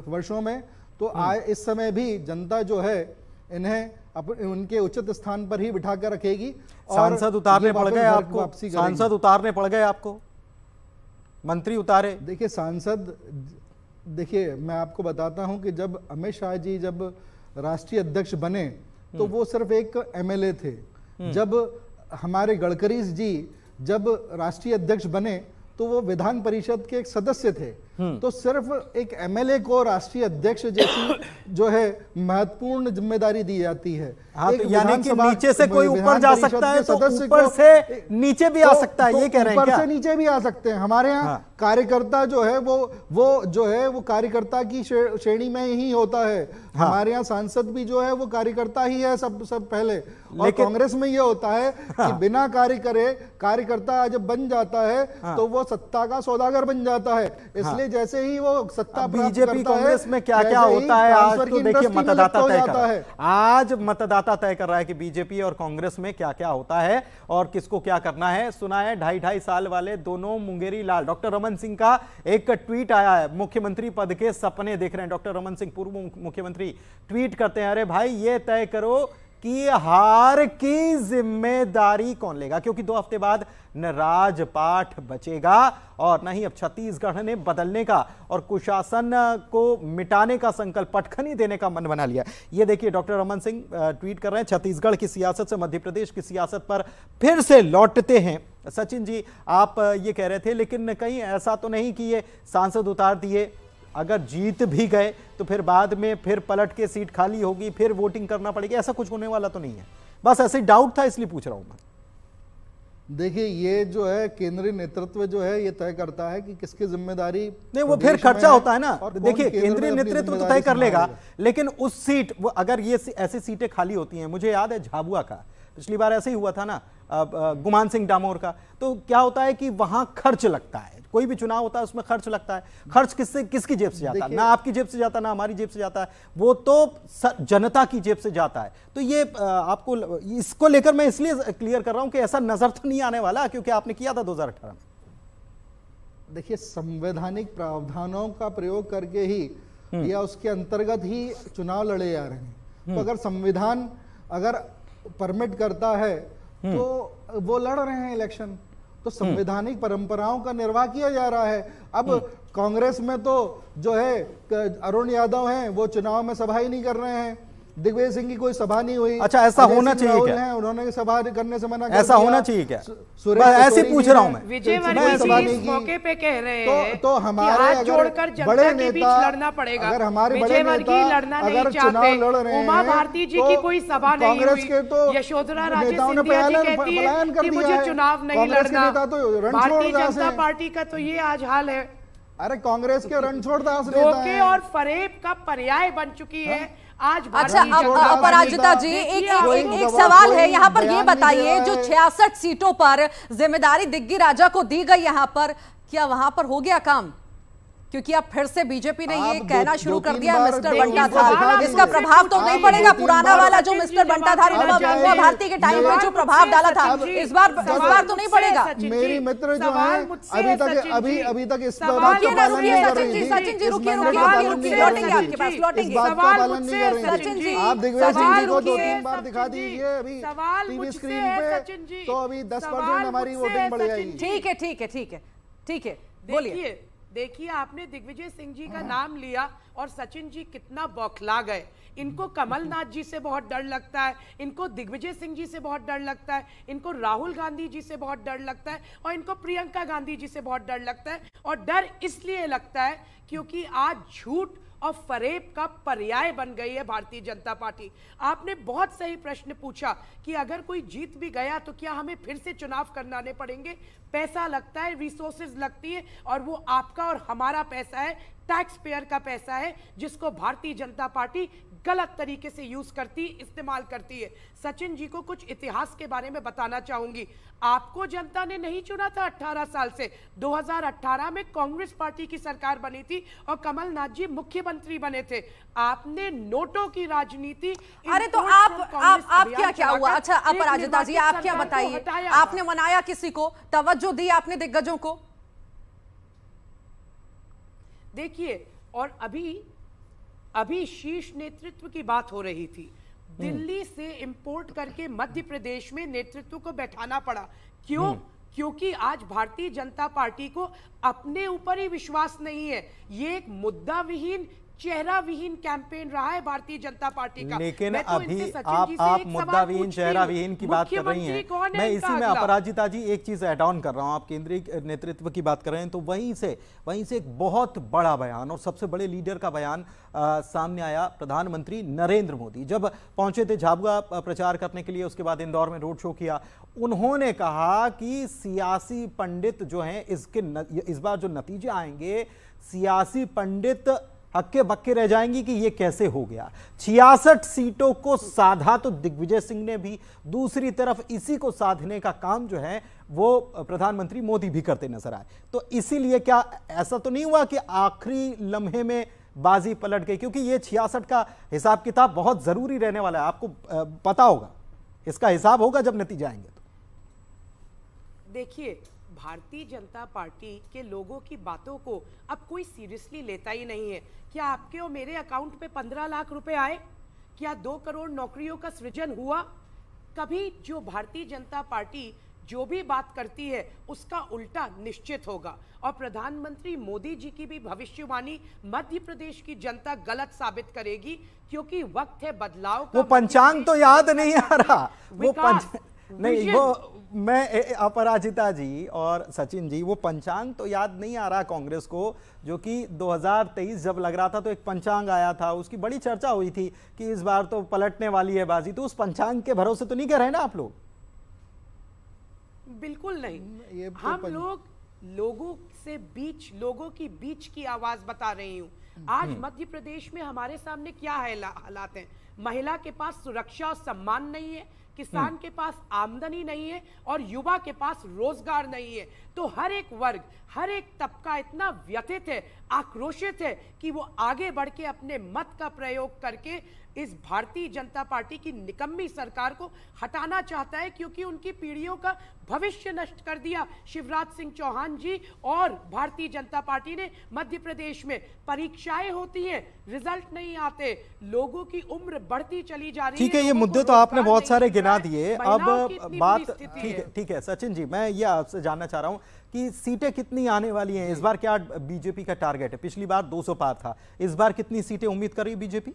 वर्षों में। तो इस समय भी जनता जो है इन्हें उनके उचित स्थान पर ही बिठा कर रखेगी। सांसद उतारने पड़ गए आपको? सांसद उतारने पड़ गए आपको? मंत्री उतारे? देखिए, सांसद, देखिए मैं आपको बताता हूं कि जब अमित शाह जी जब राष्ट्रीय अध्यक्ष बने तो वो सिर्फ एक एमएलए थे। जब हमारे गडकरी जी जब राष्ट्रीय अध्यक्ष बने तो वो विधान परिषद के एक सदस्य थे। तो सिर्फ एक एमएलए को राष्ट्रीय अध्यक्ष जैसी जो है महत्वपूर्ण जिम्मेदारी दी जाती है। हाँ, तो यानी कि नीचे से कोई ऊपर जा सकता है तो ऊपर से नीचे भी आ सकता है, ये कह रहे हैं क्या? ऊपर से नीचे भी आ सकते हैं। हमारे यहाँ कार्यकर्ता जो है वो कार्यकर्ता की श्रेणी में ही होता है। हमारे यहाँ सांसद भी जो है वो कार्यकर्ता ही है सब पहले। और कांग्रेस में ये होता है कि बिना कार्य करे कार्यकर्ता जब बन जाता है तो वो सत्ता का सौदागर बन जाता है। इसलिए जैसे ही वो सत्ता बीजेपी कांग्रेस में क्या क्या होता है आज तो देखिए मतदाता तय कर रहा है। आज मतदाता तय कर रहा है कि बीजेपी और कांग्रेस में क्या क्या होता है और किसको क्या करना है। सुना है 2.5 साल वाले दोनों मुंगेरी लाल डॉक्टर रमन सिंह का एक ट्वीट आया है, मुख्यमंत्री पद के सपने देख रहे हैं डॉक्टर रमन सिंह पूर्व मुख्यमंत्री। ट्वीट करते हैं, अरे भाई ये तय करो कि हार की जिम्मेदारी कौन लेगा, क्योंकि 2 हफ्ते बाद न राजपाट बचेगा और न ही अब छत्तीसगढ़ ने बदलने का और कुशासन को मिटाने का संकल्प, पटखनी देने का मन बना लिया। ये देखिए डॉक्टर रमन सिंह ट्वीट कर रहे हैं, छत्तीसगढ़ की सियासत से मध्य प्रदेश की सियासत पर फिर से लौटते हैं। सचिन जी, आप ये कह रहे थे, लेकिन कहीं ऐसा तो नहीं कि ये सांसद उतार दिए, अगर जीत भी गए तो फिर बाद में फिर पलट के सीट खाली होगी, फिर वोटिंग करना पड़ेगी, ऐसा कुछ होने वाला तो नहीं है? बस ऐसे ही डाउट था इसलिए पूछ रहा हूं मैं। देखिए ये जो है केंद्रीय नेतृत्व जो है ये तय करता है कि किसकी जिम्मेदारी, नहीं वो फिर खर्चा होता है ना। देखिए केंद्रीय नेतृत्व तो तय कर लेगा, लेकिन उस सीट वो अगर ये ऐसी सीटें खाली होती हैं, मुझे याद है झाबुआ का पिछली बार ऐसे ही हुआ था ना, गुमान सिंह डामोर का, तो क्या होता है कि वहां खर्च लगता है, कोई भी चुनाव होता है उसमें खर्च लगता है। खर्च किसकी जेब से जाता है? ना आपकी जेब से जाता, ना हमारी जेब से जाता है, वो तो जनता की जेब से जाता है। तो ये आपको इसको लेकर मैं इसलिए क्लियर कर रहा हूं कि ऐसा नजर तो नहीं आने वाला, क्योंकि आपने किया था 2018 में। देखिए संवैधानिक प्रावधानों का प्रयोग करके ही या उसके अंतर्गत ही चुनाव लड़े जा रहे हैं। तो अगर संविधान अगर परमिट करता है तो वो लड़ रहे हैं इलेक्शन, तो संवैधानिक परंपराओं का निर्वाह किया जा रहा है। अब कांग्रेस में तो जो है अरुण यादव हैं वो चुनाव में सभा ही नहीं कर रहे हैं, दिग्विजय सिंह की कोई सभा नहीं हुई। अच्छा, ऐसा होना चाहिए क्या? उन्होंने सभा करने से मना कर ऐसा होना चाहिए क्या? ऐसे पूछ रहा हूं मैं। विजय वर्गीय इस मौके पे कह रहे हैं तो हमारे हाथ जोड़कर जनता के बीच लड़ना पड़ेगा। अगर हमारे विजय वर्गीय लड़ना नहीं चाहते, उमा भारती जी की कोई सभा नहीं हुई, यशोधरा राजे सिंधिया जी कहती है कि मुझे चुनाव नहीं लड़ना। भारतीय जनता पार्टी का तो ये आज हाल है। अरे कांग्रेस के रणछोड़दास धोखे और फरेब का पर्याय बन चुकी है आज। अच्छा, अब अपराजिता जी एक सवाल है यहाँ पर, ये बताइए जो 66 सीटों पर जिम्मेदारी दिग्गी राजा को दी गई, यहाँ पर क्या वहां पर हो गया काम? क्योंकि अब फिर से बीजेपी ने ये कहना शुरू कर दिया मिस्टर बंटाधार, इसका प्रभाव तो नहीं पड़ेगा? पुराना वाला जो मिस्टर बंटाधारी उमा भारती के टाइम में जो प्रभाव डाला था, इस बार तो नहीं पड़ेगा? मेरी मित्र जो है अभी तक इस बात का पालन नहीं कर रही थी। सचिन जी रुकिए, लौटेंगे आपके पास, लौटेंगे। सचिन जी आप दिग्विजय सिंह जी को 2-3 बार दिखा दीजिए अभी टीवी स्क्रीन पे, तो अभी 10% हमारी वोटिंग बढ़ जाएगी। ठीक है, बोलिए। देखिए आपने दिग्विजय सिंह जी का नाम लिया और सचिन जी कितना बौखला गए। इनको कमलनाथ जी से बहुत डर लगता है, इनको दिग्विजय सिंह जी से बहुत डर लगता है, इनको राहुल गांधी जी से बहुत डर लगता है और इनको प्रियंका गांधी जी से बहुत डर लगता है। और डर इसलिए लगता है क्योंकि आज झूठ और फरेब का पर्याय बन गई है भारतीय जनता पार्टी। आपने बहुत सही प्रश्न पूछा कि अगर कोई जीत भी गया तो क्या हमें फिर से चुनाव कराने पड़ेंगे? पैसा लगता है, रिसोर्सेज लगती है, और वो आपका और हमारा पैसा है, टैक्स पेयर का पैसा है, जिसको भारतीय जनता पार्टी गलत तरीके से यूज करती, इस्तेमाल करती है। सचिन जी को कुछ इतिहास के बारे में बताना चाहूंगी। आपको जनता ने नहीं चुना था 18 साल से। 2018 में कांग्रेस पार्टी की सरकार बनी थी और कमलनाथ जी मुख्यमंत्री बने थे। आपने नोटों की राजनीति। अरे तो आप क्या हुआ? अच्छा अपराजिता जी आप क्या बताइए, आपने मनाया किसी को, तवज्जो दी आपने दिग्गजों को? देखिए, और अभी शीर्ष नेतृत्व की बात हो रही थी। दिल्ली से इंपोर्ट करके मध्य प्रदेश में नेतृत्व को बैठाना पड़ा। क्यों? क्योंकि आज भारतीय जनता पार्टी को अपने ऊपर ही विश्वास नहीं है। ये एक मुद्दा विहीन, चेहरा विहीन कैंपेन रहा है भारतीय जनता पार्टी का। लेकिन तो अभी आप मुद्दा विहीन चेहरा विहीन की बात कर रही हैं। मैं इसी में अपराजिता जी एक चीज ऐड ऑन कर रहा हूं। आप केंद्रीय नेतृत्व की बात कर रहे हैं तो वहीं से एक बहुत बड़ा बयान और सबसे बड़े लीडर का बयान सामने आया। प्रधानमंत्री नरेंद्र मोदी जब पहुंचे थे झाबुआ प्रचार करने के लिए, उसके बाद इंदौर में रोड शो किया, उन्होंने कहा कि सियासी पंडित जो हैं इस बार जो नतीजे आएंगे, सियासी पंडित हक्के बक्के रह जाएंगी कि ये कैसे हो गया। 66 सीटों को साधा तो दिग्विजय सिंह ने भी, दूसरी तरफ इसी को साधने का काम जो है वो प्रधानमंत्री मोदी भी करते नजर आए। तो इसीलिए क्या ऐसा तो नहीं हुआ कि आखिरी लम्हे में बाजी पलट गई? क्योंकि ये 66 का हिसाब किताब बहुत जरूरी रहने वाला है, आपको पता होगा, इसका हिसाब होगा जब नतीजे आएंगे। तो देखिए, भारतीय जनता पार्टी के लोगों की बातों को अब कोई सीरियसली लेता ही नहीं है। क्या आपके और मेरे अकाउंट पे 15 लाख रुपए आए? क्या 2 करोड़ नौकरियों का सृजन हुआ? कभी जो भारतीय जनता पार्टी जो भी बात करती है उसका उल्टा निश्चित होगा। और प्रधानमंत्री मोदी जी की भी भविष्यवाणी मध्य प्रदेश की जनता गलत साबित करेगी, क्योंकि वक्त है बदलाव का। वो पंचांग तो याद नहीं आ रहा, नहीं वो मैं अपराजिता जी और सचिन जी, वो पंचांग तो याद नहीं आ रहा कांग्रेस को, जो कि 2023 जब लग रहा था तो एक पंचांग आया था, उसकी बड़ी चर्चा हुई थी कि इस बार तो पलटने वाली है बाजी। तो उस पंचांग के भरोसे तो नहीं कह रहे ना आप लोग? बिल्कुल नहीं। हम लोगों की बीच की आवाज बता रही हूं। आज मध्य प्रदेश में हमारे सामने क्या हालात हैं? महिला के पास सुरक्षा और सम्मान नहीं है, किसान के पास आमदनी नहीं है और युवा के पास रोजगार नहीं है। तो हर एक वर्ग, हर एक तबका इतना व्यथित है, आक्रोशित है कि वो आगे बढ़ के अपने मत का प्रयोग करके इस भारतीय जनता पार्टी की निकम्मी सरकार को हटाना चाहता है, क्योंकि उनकी पीढ़ियों का भविष्य नष्ट कर दिया शिवराज सिंह चौहान जी और भारतीय जनता पार्टी ने। मध्य प्रदेश में परीक्षाएं होती हैं, रिजल्ट नहीं आते, लोगों की उम्र बढ़ती चली जा रही है। ठीक है, ये मुद्दे तो आपने बहुत सारे गिना दिए। अब बात ठीक है सचिन जी, मैं ये आपसे जानना चाह रहा हूं कि सीटें कितनी आने वाली हैं इस बार? क्या बीजेपी का टारगेट है? पिछली बार 200 पार था, इस बार कितनी सीटें उम्मीद कर रही है बीजेपी?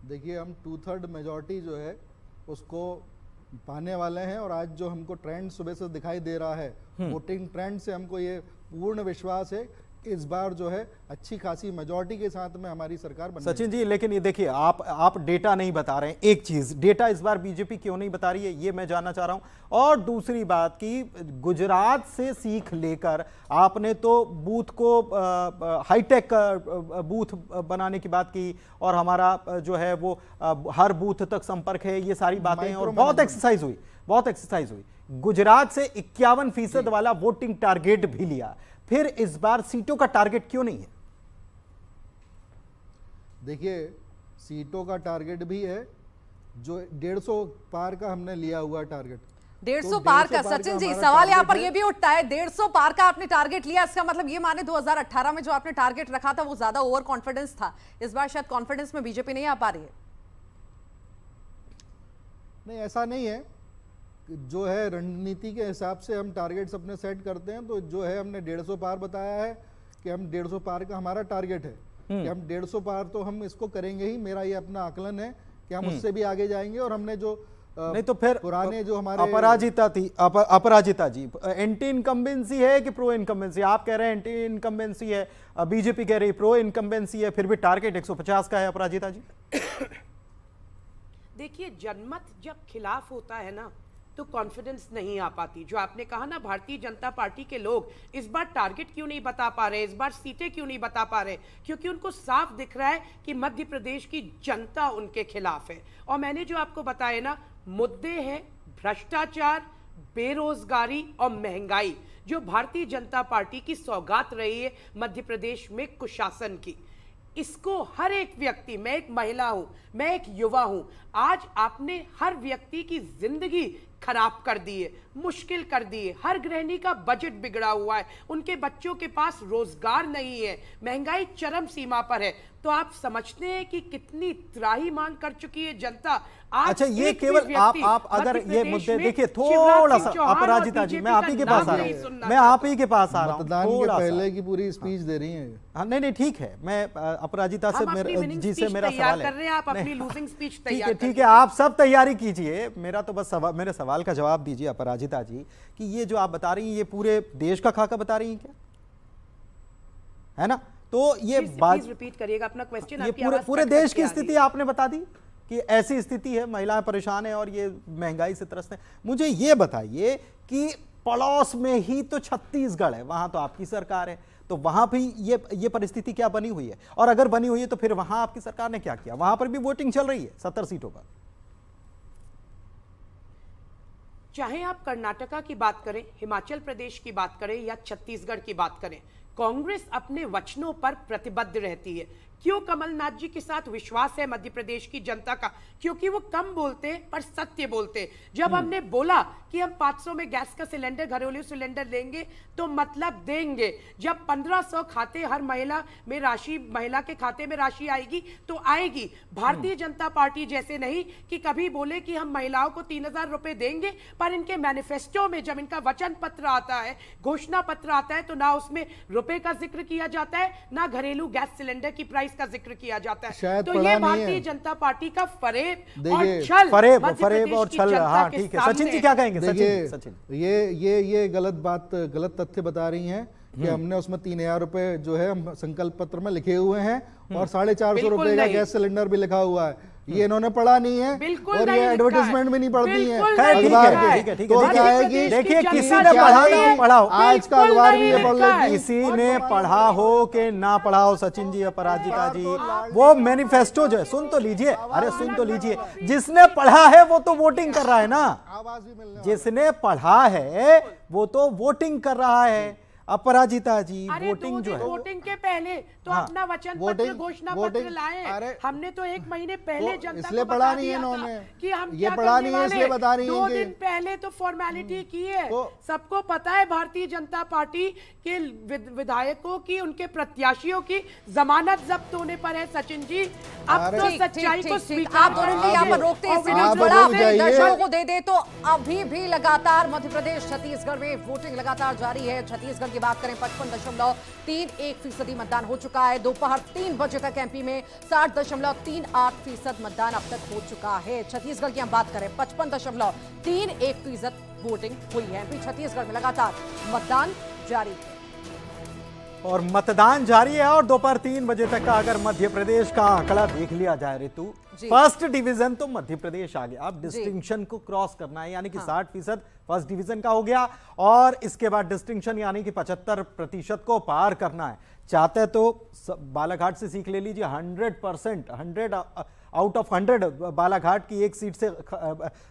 देखिए, हम 2/3 मेजॉरिटी जो है उसको पाने वाले हैं। और आज जो हमको ट्रेंड सुबह से दिखाई दे रहा है, वोटिंग ट्रेंड से हमको ये पूर्ण विश्वास है कि इस बार जो है अच्छी खासी मेजॉरिटी के साथ में हमारी सरकार बनेगी। सचिन जी, लेकिन ये देखिए, आप डेटा नहीं बता रहे हैं। एक चीज, डेटा इस बार बीजेपी क्यों नहीं बता रही है, ये मैं जानना चाह रहा हूं। और दूसरी बात कि गुजरात से सीख लेकर आपने तो बूथ को हाईटेक बूथ बनाने की बात की, और हमारा जो है वो हर बूथ तक संपर्क है, ये सारी बातें, और बहुत एक्सरसाइज हुई। गुजरात से 51% वाला वोटिंग टारगेट भी लिया, फिर इस बार सीटों का टारगेट क्यों नहीं है? देखिए, सीटों का टारगेट भी है, जो 150 पार का हमने लिया हुआ टारगेट। 150 पार का सचिन जी, सवाल यहाँ पर यह भी उठता है, 150 पार का आपने टारगेट लिया, इसका मतलब ये माने 2018 में जो आपने टारगेट रखा था वो ज्यादा ओवर कॉन्फिडेंस था, इस बार शायद कॉन्फिडेंस में बीजेपी नहीं आ पा रही है? नहीं, ऐसा नहीं है। जो है रणनीति के हिसाब से हम टारगेट्स अपने सेट करते हैं। तो जो है हमने 150 पार बताया है कि हम 150 पार का हमारा टारगेट है कि हम 150 पार तो हम इसको करेंगे ही। मेरा ये अपना आकलन है कि हम उससे भी आगे जाएंगे। और हमने जो नहीं तो फिर पुराने जो हमारे अपराजिता जी, एंटी इनकम्बेंसी है कि प्रो इनकम्बेंसी? आप कह रहे हैं एंटी इनकम्बेंसी है, बीजेपी कह रही प्रो इनकम्बेंसी है, फिर भी टारगेट 150 का है। अपराजिता जी, देखिए, जनमत जब खिलाफ होता है ना तो कॉन्फिडेंस नहीं आ पाती। जो आपने कहा ना, भारतीय जनता पार्टी के लोग इस बार टारगेट क्यों नहीं बता पा रहे, इस बार सीटें क्यों नहीं बता पा रहे, क्योंकि उनको साफ दिख रहा है कि मध्य प्रदेश की जनता उनके खिलाफ है। और मैंने जो आपको बताया ना, मुद्दे हैं भ्रष्टाचार, बेरोजगारी और महंगाई, जो भारतीय जनता पार्टी की सौगात रही है मध्य प्रदेश में कुशासन की। इसको हर एक व्यक्ति, मैं एक महिला हूं, मैं एक युवा हूं, आज आपने हर व्यक्ति की जिंदगी खराब कर दिए, मुश्किल कर दिए। हर गृहिणी का बजट बिगड़ा हुआ है, उनके बच्चों के पास रोजगार नहीं है, महंगाई चरम सीमा पर है। तो आप समझते हैं कि कितनी त्राही मांग कर चुकी है जनता। आज अच्छा, ये केवल आप अगर ये मुद्दे देखिए थोड़ा सा, अपराजिता जी मैं आप ही के पास आ रहा हूँ, मैं आप ही के पास आ रहा हूँ। मतदान के पहले की पूरी स्पीच दे रही हैं। हाँ नहीं ठीक है, मैं अपराजिता से जी से मेरा सवाल है। आप अपनी लूजिंग स्पीच तैयार ठीक है, आप सब तैयारी कीजिए, मेरा तो बस मेरे सवाल का जवाब दीजिए अपराजिता जी कि ये जो आप बता रही हैं ये पूरे देश का खाका बता रही हैं क्या, है ना? तो ये बात रिपीट करिएगा अपना क्वेश्चन। ये पूरे देश की स्थिति आपने बता दी कि ऐसी स्थिति है, महिलाएं परेशान है और ये महंगाई से त्रस्त है। मुझे ये बताइए कि पड़ोस में ही तो छत्तीसगढ़ है, वहां तो आपकी सरकार है, तो वहां भी ये परिस्थिति क्या बनी हुई है? और अगर बनी हुई है तो फिर वहां आपकी सरकार ने क्या किया? वहां पर भी वोटिंग चल रही है 70 सीटों पर। चाहे आप कर्नाटका की बात करें, हिमाचल प्रदेश की बात करें या छत्तीसगढ़ की बात करें, कांग्रेस अपने वचनों पर प्रतिबद्ध रहती है। क्यों कमलनाथ जी के साथ विश्वास है मध्य प्रदेश की जनता का? क्योंकि वो कम बोलते पर सत्य बोलते। जब हमने बोला कि हम 500 में गैस का सिलेंडर, घरेलू सिलेंडर लेंगे तो मतलब देंगे, जब 1500 खाते हर महिला में राशि, महिला के खाते में राशि आएगी तो आएगी। भारतीय जनता पार्टी जैसे नहीं कि कभी बोले कि हम महिलाओं को 3000 रुपए देंगे, पर इनके मैनिफेस्टो में जब इनका वचन पत्र आता है, घोषणा पत्र आता है, तो ना उसमें रुपए का जिक्र किया जाता है, ना घरेलू गैस सिलेंडर की प्राइस का जिक्र किया जाता है। तो ये भारतीय जनता पार्टी का फरेब और छल, फरेब और छल। हाँ ठीक है, सचिन जी क्या कहेंगे? सचिन ये गलत बात, गलत तथ्य बता रही हैं कि हमने उसमें 3000 रुपए जो है हम संकल्प पत्र में लिखे हुए हैं और 450 रुपए का गैस सिलेंडर भी लिखा हुआ है। ये इन्होंने पढ़ा नहीं है और ये एडवर्टाइजमेंट भी नहीं पढ़ती है। तो क्या है कि देखिए, किसी ने पढ़ा ना पढ़ा हो, आज का अखबार भी ये पढ़ लेगी। किसी ने पढ़ा हो कि ना पढ़ा हो, सचिन जी, अपराजिता जी, वो मैनिफेस्टो जो है सुन तो लीजिए, अरे सुन तो लीजिए। जिसने पढ़ा है वो तो वोटिंग कर रहा है ना, जिसने पढ़ा है वो तो वोटिंग कर रहा है। अपराजिता जी, वोटिंग जो है, वोटिंग के पहले तो अपना वचन पत्र, घोषणा पत्र लाए। हमने तो 1 महीने पहले जनता इसलिए को पढ़ा बता नहीं है दिया इन्होंने, कि हम ये पढ़ा नहीं है इसलिए बता रही हैं। 2 दिन पहले तो फॉर्मेलिटी की है। सबको पता है भारतीय जनता पार्टी के विधायकों की, उनके प्रत्याशियों की जमानत जब्त होने पर है। सचिन जी, अब तो सच्चाई को स्वीकार, आप दोनों यहाँ पर रोकते हैं, दर्शकों को दे दे। तो अभी भी लगातार मध्य प्रदेश, छत्तीसगढ़ में वोटिंग लगातार जारी है। छत्तीसगढ़ की बात करें, 55.31% मतदान हो चुका है। दोपहर 3 बजे तक एमपी में 60.38% मतदान अब तक हो चुका है। छत्तीसगढ़ की हम बात करें, 55.31% वोटिंग हुई है। एमपी छत्तीसगढ़ में लगातार मतदान जारी है और मतदान जारी है। और दोपहर 3 बजे तक का अगर मध्य प्रदेश का आंकड़ा देख लिया जाए ऋतु, फर्स्ट डिवीजन तो मध्य प्रदेश आ गया। अब डिस्टिंक्शन को क्रॉस करना है, यानी कि 60% फर्स्ट डिवीजन का हो गया और इसके बाद डिस्टिंक्शन यानी कि 75% को पार करना है। चाहते तो बालाघाट से सीख ले लीजिए, 100%, 100 आउट ऑफ 100 बालाघाट की एक सीट से,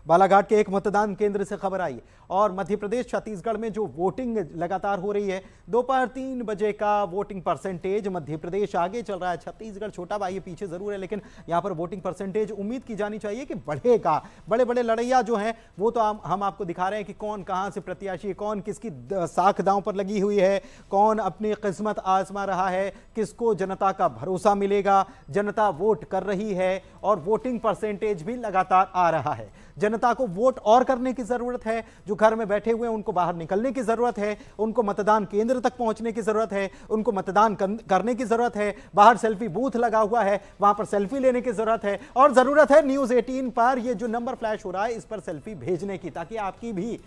बालाघाट के एक मतदान केंद्र से खबर आई। और मध्य प्रदेश, छत्तीसगढ़ में जो वोटिंग लगातार हो रही है, दोपहर 3 बजे का वोटिंग परसेंटेज मध्य प्रदेश आगे चल रहा है। छत्तीसगढ़ छोटा भाई पीछे जरूर है, लेकिन यहां पर वोटिंग परसेंटेज उम्मीद की जानी चाहिए कि बढ़ेगा। बड़े बड़े लड़ैया जो हैं वो तो हम आपको दिखा रहे हैं कि कौन कहां से प्रत्याशी, कौन किसकी साख दांव पर लगी हुई है, कौन अपनी किस्मत आजमा रहा है, किसको जनता का भरोसा मिलेगा। जनता वोट कर रही है और वोटिंग परसेंटेज भी लगातार आ रहा है। जनता को वोट और करने की जरूरत है। जो घर में बैठे हुए हैं उनको बाहर निकलने की जरूरत है, उनको मतदान केंद्र तक पहुंचने की जरूरत है, उनको मतदान करने की जरूरत है। बाहर सेल्फी बूथ लगा हुआ है, वहां पर सेल्फी लेने की जरूरत है। और जरूरत है न्यूज़ 18 पर ये जो नंबर फ्लैश हो रहा है इस पर सेल्फी भेजने की, ताकि आपकी भी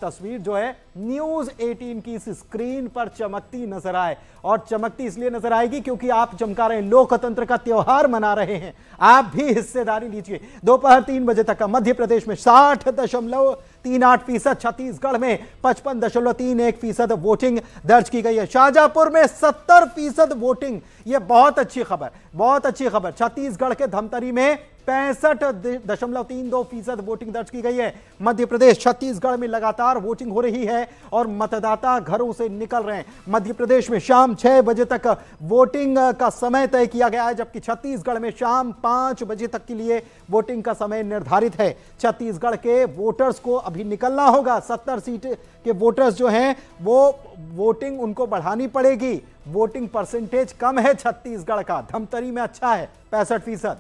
तस्वीर जो है न्यूज़ 18 की इस स्क्रीन पर चमकती नजर आए। और चमकती इसलिए नजर आएगी क्योंकि आप चमका रहे हैं, लोकतंत्र का त्योहार मना रहे हैं। आप भी हिस्सेदारी लीजिए। दोपहर 3 बजे तक का मध्य प्रदेश में 60.38%, छत्तीसगढ़ में 55.31% वोटिंग दर्ज की गई है। शाहजहांपुर में 70% वोटिंग, यह बहुत अच्छी खबर, बहुत अच्छी खबर। छत्तीसगढ़ के धमतरी में 65.32% वोटिंग दर्ज की गई है। मध्य प्रदेश, छत्तीसगढ़ में लगातार वोटिंग हो रही है और मतदाता घरों से निकल रहे हैं। मध्य प्रदेश में शाम 6 बजे तक वोटिंग का समय तय किया गया है, जबकि छत्तीसगढ़ में शाम 5 बजे तक के लिए वोटिंग का समय निर्धारित है। छत्तीसगढ़ के वोटर्स को अभी निकलना होगा। 70 सीट के वोटर्स जो हैं वो वोटिंग उनको बढ़ानी पड़ेगी। वोटिंग परसेंटेज कम है छत्तीसगढ़ का, धमतरी में अच्छा है 65%।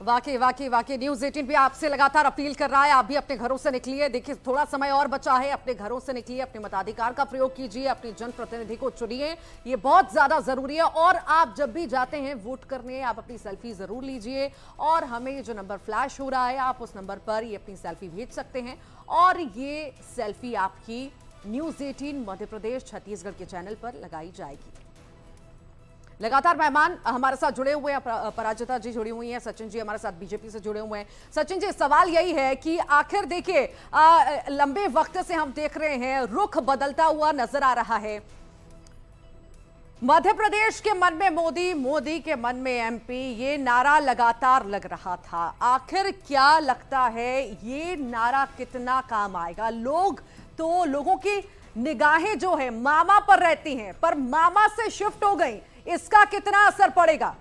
वाकई न्यूज़ 18 भी आपसे लगातार अपील कर रहा है, आप भी अपने घरों से निकलिए। देखिए थोड़ा समय और बचा है, अपने घरों से निकलिए, अपने मताधिकार का प्रयोग कीजिए, अपने जनप्रतिनिधि को चुनिए, ये बहुत ज्यादा जरूरी है। और आप जब भी जाते हैं वोट करने, आप अपनी सेल्फी जरूर लीजिए और हमें जो नंबर फ्लैश हो रहा है आप उस नंबर पर ये अपनी सेल्फी भेज सकते हैं और ये सेल्फी आपकी न्यूज़ 18 मध्य प्रदेश छत्तीसगढ़ के चैनल पर लगाई जाएगी। लगातार मेहमान हमारे साथ जुड़े हुए हैं, पराजिता जी जुड़ी हुई हैं, सचिन जी हमारे साथ बीजेपी से जुड़े हुए हैं। सचिन जी, सवाल यही है कि आखिर देखिए लंबे वक्त से हम देख रहे हैं रुख बदलता हुआ नजर आ रहा है। मध्य प्रदेश के मन में मोदी, मोदी के मन में एमपी, ये नारा लगातार लग रहा था। आखिर क्या लगता है ये नारा कितना काम आएगा? लोगों की निगाहें जो है मामा पर रहती हैं, पर मामा से शिफ्ट हो गई, इसका कितना असर पड़ेगा?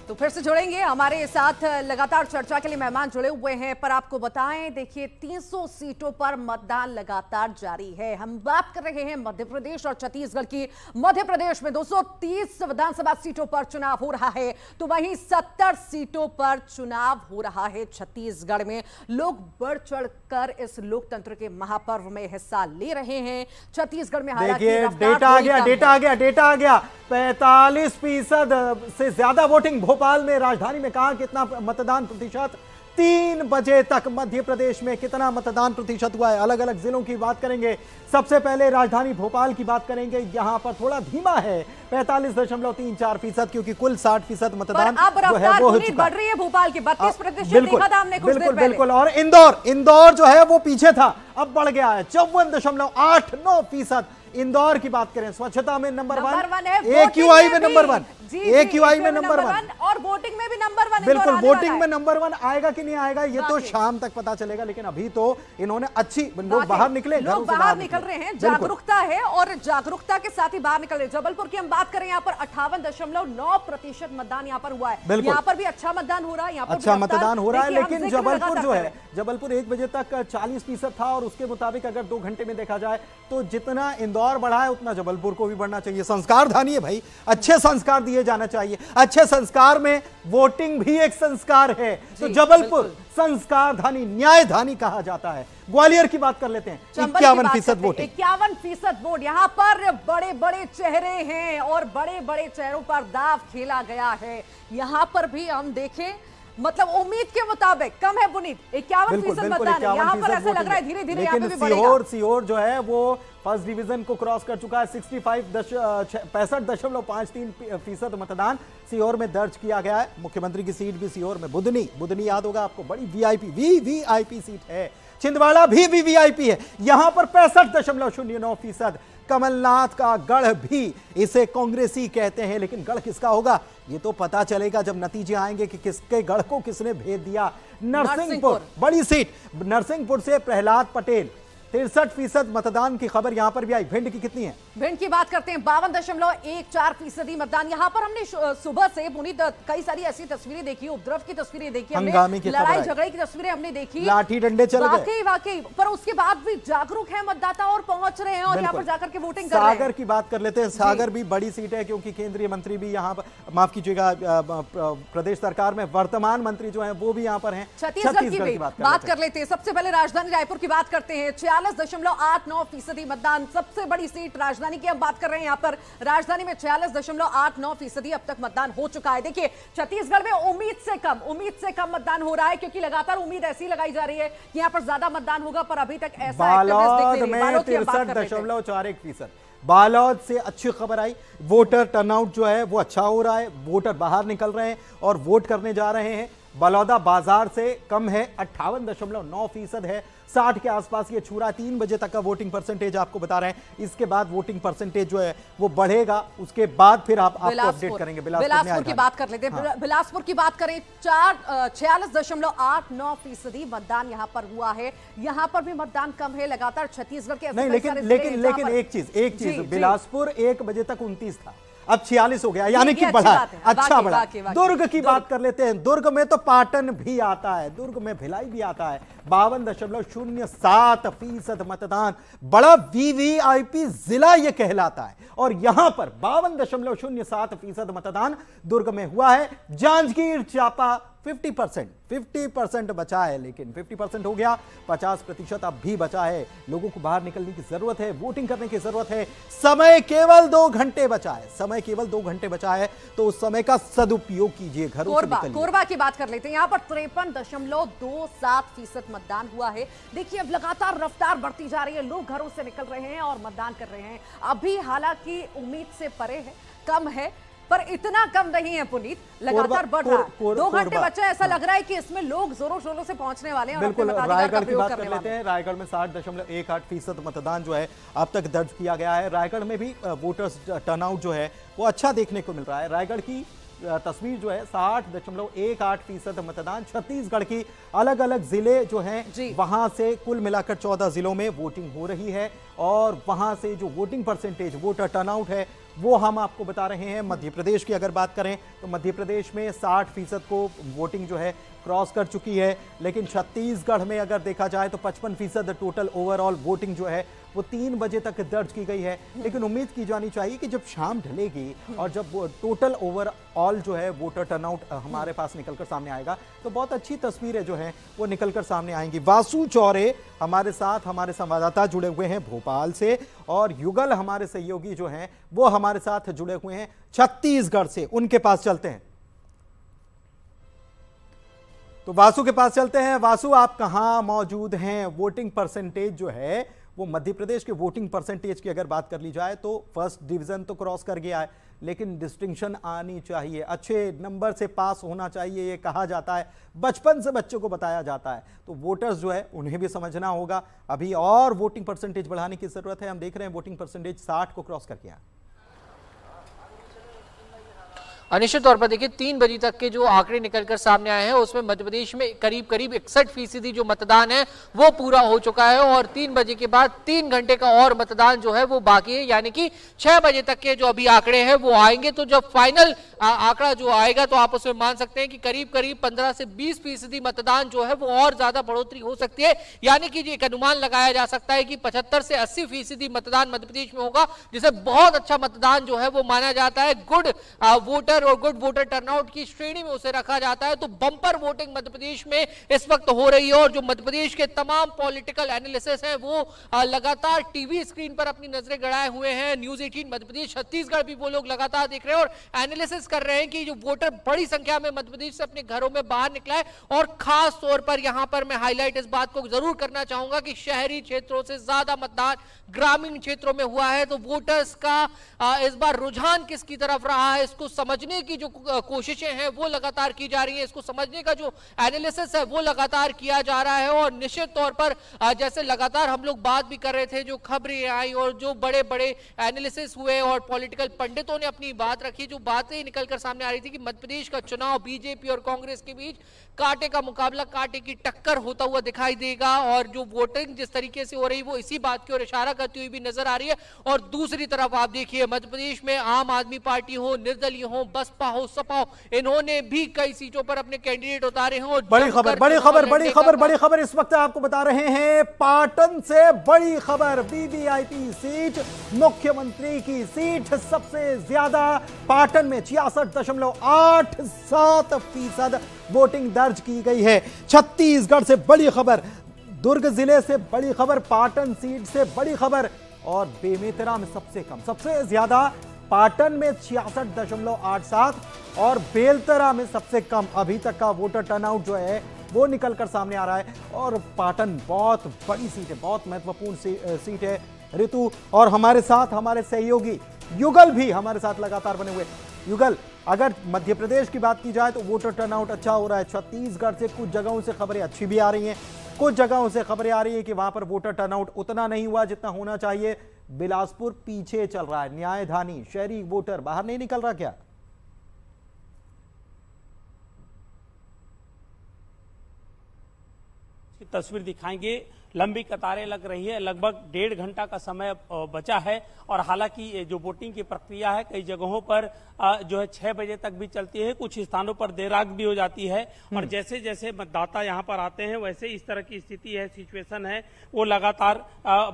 तो फिर से जुड़ेंगे, हमारे साथ लगातार चर्चा के लिए मेहमान जुड़े हुए हैं। पर आपको बताएं, देखिए 300 सीटों पर मतदान लगातार जारी है। हम बात कर रहे हैं मध्य प्रदेश और छत्तीसगढ़ की। मध्य प्रदेश में 230 विधानसभा सीटों पर चुनाव हो रहा है, तो वहीं 70 सीटों पर चुनाव हो रहा है छत्तीसगढ़ में। लोग बढ़ चढ़कर इस लोकतंत्र के महापर्व में हिस्सा ले रहे हैं। छत्तीसगढ़ में देखिए डेटा आ गया 45% से ज्यादा वोटिंग भोपाल में, राजधानी में कहां कितना मतदान प्रतिशत? 3 बजे तक मध्य प्रदेश में कितना मतदान प्रतिशत हुआ है? अलग अलग जिलों की बात करेंगे। सबसे पहले राजधानी भोपाल की बात करेंगे। यहां पर थोड़ा धीमा है 45.34%, क्योंकि कुल 60% मतदान जो है वो हो चुका बढ़ रही है भोपाल की 32% देखा था हमने कुछ देर पहले। बिल्कुल। और इंदौर जो है वो पीछे था, अब बढ़ गया है 54.89%। इंदौर की बात करें, स्वच्छता में नंबर 1 है, AQI में नंबर 1, AQI में नंबर 1 और वोटिंग में भी नंबर 1। बिल्कुल, वोटिंग में नंबर 1 आएगा कि नहीं आएगा ये तो शाम तक पता चलेगा, लेकिन अभी तो इन्होंने अच्छी लोग बाहर निकल रहे हैं। जागरूकता है और जागरूकता के साथ ही बाहर निकल रहे हैं। जबलपुर की हम बात करें, यहाँ पर 58.9% मतदान यहाँ पर हुआ है। यहाँ पर भी अच्छा मतदान हो रहा है, यहाँ पर अच्छा मतदान हो रहा है। लेकिन जबलपुर जो है, जबलपुर 1 बजे तक 40% था और उसके मुताबिक अगर 2 घंटे में देखा जाए तो जितना इंदौर बढ़ा है उतना जबलपुर को भी बढ़ना चाहिए। संस्कारधानी है भाई, अच्छे संस्कार दिए जाना चाहिए। अच्छे संस्कार में वोटिंग भी एक संस्कार है। तो जबलपुर संस्कारधानी, न्यायधानी कहा जाता है। ग्वालियर की बात कर लेते हैं, 51% वोट, 51% वोट। यहाँ पर बड़े बड़े चेहरे हैं और बड़े बड़े चेहरों पर दाव खेला गया है। यहाँ पर भी हम देखें, मतलब उम्मीद के मुताबिक कम है पुनीत, 51% मतदान है। यहाँ पर ऐसा लग रहा है धीरे धीरे यहाँ पे भी बढ़ेगा। सीहोर जो है वो फर्स्ट डिवीजन को क्रॉस कर चुका है। 65.53% मतदान सीहोर में दर्ज किया गया है। मुख्यमंत्री की सीट भी सीहोर में, बुधनी याद होगा आपको, बड़ी वीवीआईपी सीट है। छिंदवाड़ा भी वीवीआईपी है। यहां पर 65.09%। कमलनाथ का गढ़ भी, इसे कांग्रेसी कहते हैं, लेकिन गढ़ किसका होगा ये तो पता चलेगा जब नतीजे आएंगे कि किसके गढ़ को किसने भेज दिया। नरसिंहपुर बड़ी सीट, नरसिंहपुर से प्रहलाद पटेल, 63% मतदान की खबर यहां पर भी आई। भिंड की कितनी है? भिंड की बात करते हैं, 52.14% मतदान। यहां पर हमने सुबह से पुनीत कई सारी ऐसी तस्वीरें देखी, उपद्रव की तस्वीरें देखी, लड़ाई झगड़े की तस्वीरें हमने देखी, लाठी डंडे चल गए। वाकई पर उसके बाद भी जागरूक है मतदाता और पहुंच रहे हैं और यहां पर जाकर के वोटिंग कर रहे हैं। सागर की बात कर लेते हैं। सागर भी बड़ी सीट है, क्योंकि केंद्रीय मंत्री भी यहाँ पर, माफ कीजिएगा, प्रदेश सरकार में वर्तमान मंत्री जो है वो भी यहाँ पर है। छत्तीसगढ़ की बात कर लेते हैं। सबसे पहले राजधानी रायपुर की बात करते हैं। 46.89% मतदान, सबसे बड़ी सीट राजधानी की हम बात कर रहे हैं। यहाँ पर राजधानी में 46.89% अब तक मतदान हो चुका है। देखिए छत्तीसगढ़ में उम्मीद से कम मतदान हो रहा है, क्योंकि लगातार उम्मीद ऐसी लगाई जा रही है कि यहाँ पर ज्यादा मतदान होगा, पर अभी तक ऐसा बालोद में 63.41%। बालोद से अच्छी खबर आई, वोटर टर्नआउट जो है वो अच्छा हो रहा है, वोटर बाहर निकल रहे हैं और वोट करने जा रहे हैं। बलौदा बाजार से कम है, 58.9% है, 60 के आसपास ये छू रहा है। 3 बजे तक का वोटिंग परसेंटेज आपको बता रहे हैं। इसके बाद वोटिंग परसेंटेज जो है वो बढ़ेगा, उसके बाद फिर आपको अपडेट करेंगे। बिलासपुर की बात कर लेते हैं। हाँ। बिलासपुर की बात करें, 46.89% मतदान यहां पर हुआ है। यहां पर भी मतदान कम है, लगातार छत्तीसगढ़ के नहीं, लेकिन एक चीज बिलासपुर 1 बजे तक 29 था, अब 46 हो गया, यानी कि बढ़ा, अच्छा बढ़ा। दुर्ग की बात कर लेते हैं। दुर्ग में तो पाटन भी आता है, दुर्ग में भिलाई भी आता है। 52.07% मतदान, बड़ा वीवीआईपी जिला यह कहलाता है। और यहां पर 52.07% मतदान दुर्ग में हुआ है। जांजगीर चांपा 50% बचा है, लेकिन 50% हो गया, 50% अब भी बचा है। लोगों को बाहर निकलने की जरूरत है, वोटिंग करने की जरूरत है। समय केवल 2 घंटे बचा है, समय केवल 2 घंटे बचा है, तो उस समय का सदुपयोग कीजिए। घरों से निकलिए। कोरबा की बात कर लेते हैं। यहां पर 53.27% मतदान हुआ है। देखिए, अब लगातार रफ्तार बढ़ती जा रही है, लोग घरों से निकल रहे हैं और मतदान कर रहे हैं। अभी हालांकि उम्मीद से परे है, कम है, पर इतना कम नहीं है पुनीत, लगातार बढ़ रहा है। 2 घंटे बचा, ऐसा लग रहा है कि इसमें लोग जोरों शोरों से पहुंचने वाले हैं। बिल्कुल, रायगढ़ की बात कर लेते हैं। रायगढ़ में 60.18% मतदान जो है अब तक दर्ज किया गया है। रायगढ़ में भी वोटर्स टर्नआउट जो है वो अच्छा देखने को मिल रहा है। रायगढ़ की तस्वीर जो है 60.18% मतदान। छत्तीसगढ़ की अलग अलग जिले जो हैं वहां से कुल मिलाकर 14 जिलों में वोटिंग हो रही है, और वहां से जो वोटिंग परसेंटेज, वोटर टर्नआउट है, वो हम आपको बता रहे हैं। मध्य प्रदेश की अगर बात करें तो मध्य प्रदेश में 60% को वोटिंग जो है क्रॉस कर चुकी है। लेकिन छत्तीसगढ़ में अगर देखा जाए तो 55% टोटल ओवरऑल वोटिंग जो है वो 3 बजे तक दर्ज की गई है। लेकिन उम्मीद की जानी चाहिए कि जब शाम ढलेगी और जब टोटल ओवरऑल जो है वोटर टर्नआउट हमारे पास निकलकर सामने आएगा, तो बहुत अच्छी तस्वीरें जो हैं वो निकलकर सामने आएंगी। वासु चौरे हमारे साथ, हमारे संवाददाता जुड़े हुए हैं भोपाल से, और युगल हमारे सहयोगी जो हैं वो हमारे साथ जुड़े हुए हैं छत्तीसगढ़ से। उनके पास चलते हैं, तो वासु के पास चलते हैं। वासु, आप कहां मौजूद हैं? वोटिंग परसेंटेज जो है वो मध्य प्रदेश के वोटिंग परसेंटेज की अगर बात कर ली जाए तो फर्स्ट डिवीजन तो क्रॉस कर गया है, लेकिन डिस्टिंक्शन आनी चाहिए, अच्छे नंबर से पास होना चाहिए, ये कहा जाता है, बचपन से बच्चों को बताया जाता है। तो वोटर्स जो है उन्हें भी समझना होगा, अभी और वोटिंग परसेंटेज बढ़ाने की जरूरत है। हम देख रहे हैं वोटिंग परसेंटेज 60 को क्रॉस कर गया। निश्चित तौर पर देखिए 3 बजे तक के जो आंकड़े निकलकर सामने आए हैं उसमें मध्य प्रदेश में करीब 61% जो मतदान है वो पूरा हो चुका है, और 3 बजे के बाद 3 घंटे का और मतदान जो है वो बाकी है। यानी कि 6 बजे तक के जो अभी आंकड़े हैं वो आएंगे, तो जब फाइनल आंकड़ा जो आएगा तो आप उसमें मान सकते हैं कि करीब 15 से 20% मतदान जो है वो और ज्यादा बढ़ोतरी हो सकती है। यानी कि एक अनुमान लगाया जा सकता है कि 75 से 80% मतदान मध्य प्रदेश में होगा, जिसे बहुत अच्छा मतदान जो है वो माना जाता है। गुड वोटर और गुड वोटर टर्नआउट की श्रेणी में उसे रखा जाता है। तो बंपर वोटिंग मध्य प्रदेश में इस वक्त हो रही है, और जो मध्य प्रदेश के तमाम पॉलिटिकल एनालिसिस हैं वो लगातार टीवी स्क्रीन पर अपनी नजरें गड़ाए हुए हैं। न्यूज 18 मध्य प्रदेश, छत्तीसगढ़ भी वो लोग लगातार देख रहे हैं और एनालिसिस कर रहे हैं कि जो वोटर बड़ी संख्या में मध्य प्रदेश से अपने घरों में बाहर निकला है। और खास तौर पर यहां पर मैं हाईलाइट इस बात को जरूर करना चाहूंगा कि शहरी क्षेत्रों से ज्यादा मतदान ग्रामीण क्षेत्रों में हुआ है। तो वोटर्स का इस बार रुझान किसकी तरफ रहा है, इसको समझने की जो कोशिशें हैं वो लगातार की जा रही है, इसको समझने का जो एनालिसिस है वो लगातार किया जा रहा है। और निश्चित तौर पर जैसे लगातार हम लोग बात भी कर रहे थे, जो खबरें आई और जो बड़े बड़े एनालिसिस हुए और पॉलिटिकल पंडितों ने अपनी बात रखी, जो बातें निकलकर सामने आ रही थी कि मध्य प्रदेश का चुनाव बीजेपी और कांग्रेस के बीच कांटे का मुकाबला, कांटे की टक्कर होता हुआ दिखाई देगा। और जो वोटिंग जिस तरीके से हो रही वो इसी बात की ओर इशारा करती हुई भी नजर आ रही है। और दूसरी तरफ आप देखिए मध्य प्रदेश में आम आदमी पार्टी हो, निर्दलीय हो, बसपा हो, सपा हो, इन्होंने भी कई सीटों पर अपने कैंडिडेट उतारे हैं। और बड़ी खबर इस वक्त आपको बता रहे हैं, पाटन से बड़ी खबर, वीवीआईपी सीट, मुख्यमंत्री की सीट सबसे ज्यादा पाटन में 66.87% वोटिंग दर्ज की गई है। छत्तीसगढ़ से बड़ी खबर, दुर्ग जिले से बड़ी खबर, पाटन सीट से बड़ी खबर, और बेमेतरा में सबसे कम, सबसे ज्यादा पाटन में 66.87 और बेलतरा में सबसे कम अभी तक का वोटर टर्नआउट जो है वो निकलकर सामने आ रहा है। और पाटन बहुत बड़ी सीट है, बहुत महत्वपूर्ण सीट है ऋतु, और हमारे साथ हमारे सहयोगी युगल भी हमारे साथ लगातार बने हुए। युगल, अगर मध्य प्रदेश की बात की जाए तो वोटर टर्नआउट अच्छा हो रहा है। छत्तीसगढ़ से कुछ जगहों से खबरें अच्छी भी आ रही हैं, कुछ जगहों से खबरें आ रही है कि वहां पर वोटर टर्नआउट उतना नहीं हुआ जितना होना चाहिए। बिलासपुर पीछे चल रहा है, न्यायधानी शहरी वोटर बाहर नहीं निकल रहा क्या? तस्वीर दिखाएंगे। लंबी कतारें लग रही है, लगभग 1.5 घंटा का समय बचा है और हालांकि जो वोटिंग की प्रक्रिया है कई जगहों पर जो है 6 बजे तक भी चलती है, कुछ स्थानों पर देर रात भी हो जाती है और जैसे जैसे मतदाता यहां पर आते हैं वैसे इस तरह की स्थिति है, सिचुएशन है वो लगातार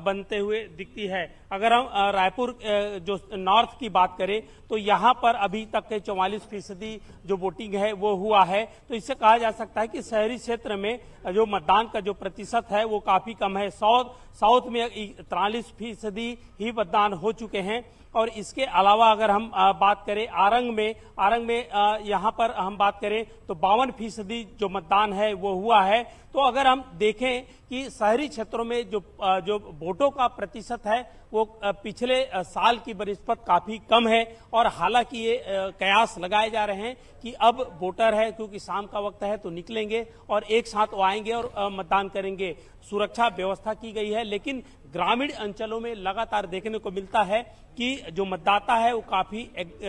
बनते हुए दिखती है। अगर हम रायपुर जो नॉर्थ की बात करें तो यहां पर अभी तक के 44% जो वोटिंग है वो हुआ है, तो इससे कहा जा सकता है कि शहरी क्षेत्र में जो मतदान का जो प्रतिशत है वो काफी कम है। साउथ में 43% ही मतदान हो चुके हैं। और इसके अलावा अगर हम बात करें आरंग में यहाँ पर हम बात करें तो 52% जो मतदान है वो हुआ है। तो अगर हम देखें कि शहरी क्षेत्रों में जो वोटों का प्रतिशत है वो पिछले साल की बनिस्बत काफी कम है और हालांकि ये कयास लगाए जा रहे हैं कि अब वोटर है क्योंकि शाम का वक्त है तो निकलेंगे और एक साथ वो आएंगे और मतदान करेंगे। सुरक्षा व्यवस्था की गई है, लेकिन ग्रामीण अंचलों में लगातार देखने को मिलता है कि जो मतदाता है वो काफी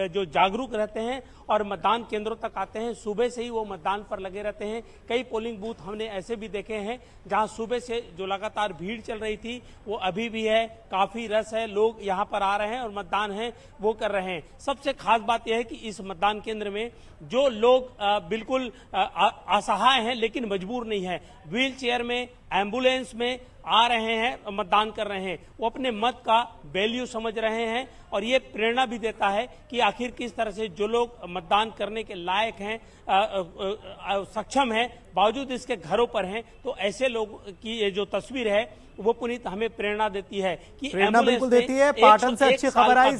जो जागरूक रहते हैं और मतदान केंद्रों तक आते हैं। सुबह से ही वो मतदान पर लगे रहते हैं। कई पोलिंग बूथ हमने ऐसे भी देखे हैं जहां सुबह से जो लगातार भीड़ चल रही थी वो अभी भी है, काफी रस है, लोग यहां पर आ रहे हैं और मतदान है वो कर रहे हैं। सबसे खास बात यह है कि इस मतदान केंद्र में जो लोग बिल्कुल असहाय हैं लेकिन मजबूर नहीं है, व्हील चेयर में, एम्बुलेंस में आ रहे हैं, मतदान कर रहे हैं, वो अपने मत का वैल्यू समझ रहे हैं और ये प्रेरणा भी देता है कि आखिर किस तरह से जो लोग मतदान करने के लायक हैं, सक्षम हैं, बावजूद इसके घरों पर हैं, तो ऐसे लोग की ये जो तस्वीर है वो पुनीत हमें प्रेरणा देती है कि प्रेरणा बिल्कुल देती है। पाटन से अच्छी खबर आई,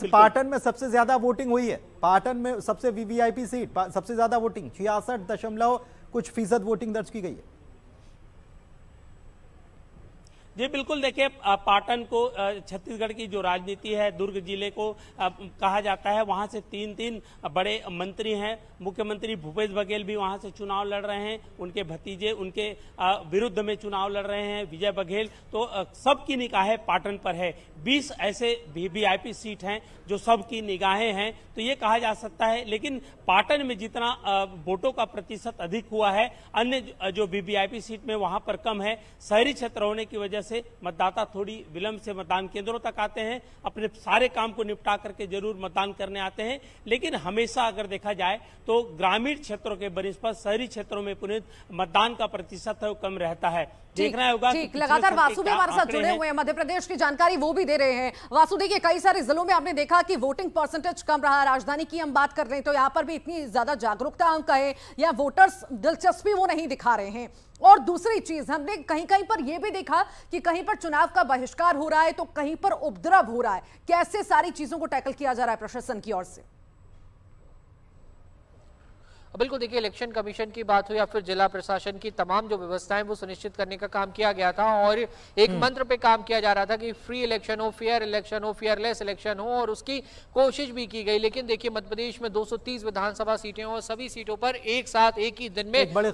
पाटन में सबसे ज्यादा वोटिंग हुई है। पाटन में सबसे वीवीआईपी सीट सबसे ज्यादा वोटिंग 66 कुछ फीसद वोटिंग दर्ज की गई है। जी बिल्कुल, देखिए पाटन को छत्तीसगढ़ की जो राजनीति है, दुर्ग जिले को कहा जाता है, वहां से 3 बड़े मंत्री हैं। मुख्यमंत्री भूपेश बघेल भी वहां से चुनाव लड़ रहे हैं, उनके भतीजे उनके विरुद्ध में चुनाव लड़ रहे हैं, विजय बघेल। तो सबकी निगाहें पाटन पर है। 20 ऐसे वीवीआईपी सीट हैं जो सबकी निगाहें हैं, तो ये कहा जा सकता है। लेकिन पाटन में जितना वोटों का प्रतिशत अधिक हुआ है, अन्य जो वीवीआईपी सीट में वहां पर कम है। शहरी क्षेत्र होने की वजह से मतदाता थोड़ी विलंब से मतदान केंद्रों तक आते हैं, अपने सारे काम को निपटा करके जरूर मतदान करने आते हैं। लेकिन हमेशा अगर देखा जाए तो ग्रामीण क्षेत्रों के बनिस्बत शहरी क्षेत्रों में पुनीत मतदान का प्रतिशत है वो कम रहता है। देखना होगा। लगातार वासु भी हमारे साथ जुड़े हुए हैं, मध्य प्रदेश की जानकारी वो भी दे रहे हैं। वासु, देखिए कई सारे जिलों में आपने देखा कि वोटिंग परसेंटेज कम रहा। राजधानी की हम बात कर रहे हैं तो यहाँ पर भी इतनी ज्यादा जागरूकता हम कहें या वोटर्स दिलचस्पी वो नहीं दिखा रहे हैं। और दूसरी चीज हमने कहीं कहीं पर यह भी देखा कि कहीं पर चुनाव का बहिष्कार हो रहा है तो कहीं पर उपद्रव हो रहा है। कैसे सारी चीजों को टैकल किया जा रहा है प्रशासन की ओर से? बिल्कुल, देखिए इलेक्शन कमीशन की बात हो या फिर जिला प्रशासन की तमाम जो व्यवस्थाएं वो सुनिश्चित करने का काम किया गया था और एक मंत्र पे काम किया जा रहा था कि फ्री इलेक्शन हो, फेयर इलेक्शन हो, फेयरलेस इलेक्शन हो, और उसकी कोशिश भी की गई। लेकिन देखिए मध्य प्रदेश में 230 विधानसभा सीटें और सभी सीटों पर एक साथ एक ही दिन में बड़ी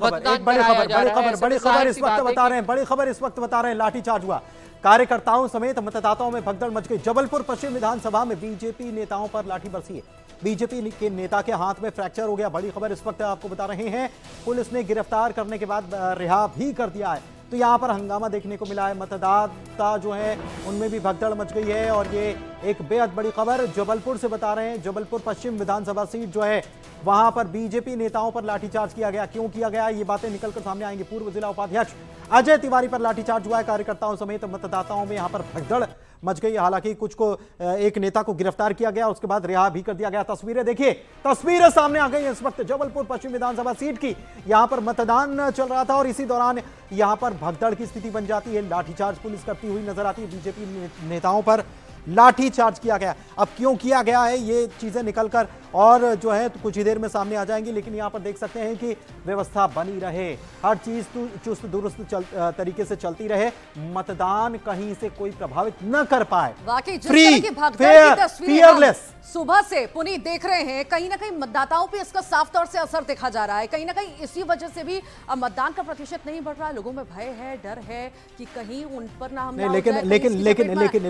खबर इस वक्त बता रहे हैं, लाठीचार्ज हुआ, कार्यकर्ताओं समेत मतदाताओं में भगदड़ मच गई। जबलपुर पश्चिम विधानसभा में बीजेपी नेताओं पर लाठी बरसी है। बीजेपी के नेता के हाथ में फ्रैक्चर हो गया। बड़ी खबर इस वक्त आपको बता रहे हैं, पुलिस ने गिरफ्तार करने के बाद रिहा भी कर दिया है। तो यहाँ पर हंगामा देखने को मिला है, मतदाता जो है उनमें भी भगदड़ मच गई है। और ये एक बेहद बड़ी खबर जबलपुर से बता रहे हैं। जबलपुर पश्चिम विधानसभा सीट जो है वहां पर बीजेपी नेताओं पर लाठीचार्ज किया गया। क्यों किया गया, ये बातें निकलकर सामने आएंगी। पूर्व जिला उपाध्यक्ष अजय तिवारी पर लाठीचार्ज हुआ है। कार्यकर्ताओं समेत मतदाताओं में यहां पर भगदड़ मच गई। हालांकि कुछ को, एक नेता को गिरफ्तार किया गया, उसके बाद रिहा भी कर दिया गया। तस्वीरें देखिए, तस्वीरें सामने आ गई इस वक्त जबलपुर पश्चिम विधानसभा सीट की। यहां पर मतदान चल रहा था और इसी दौरान यहां पर भगदड़ की स्थिति बन जाती है। लाठीचार्ज पुलिस करती हुई नजर आती है बीजेपी नेताओं पर। लाठी चार्ज किया गया। अब क्यों किया गया है ये चीजें निकलकर और जो है तो कुछ ही देर में सामने आ जाएंगी, लेकिन यहाँ पर देख सकते हैं कि व्यवस्था बनी रहे, हर चीज चुस्त दुरुस्त तरीके से चलती रहे, मतदान कहीं से कोई प्रभावित न कर पाए। वाकई जिस फ्री, तरह की भगदड़ फेयर, की तस्वीरें फियरलेस सुबह से पुनीत देख रहे हैं, कहीं ना कहीं मतदाताओं पे इसका साफ तौर से असर देखा जा रहा है। कहीं ना कहीं इसी वजह से भी मतदान का प्रतिशत नहीं बढ़ रहा, लोगों में भय है, डर है कि कहीं उन पर ना हमला हो जाए।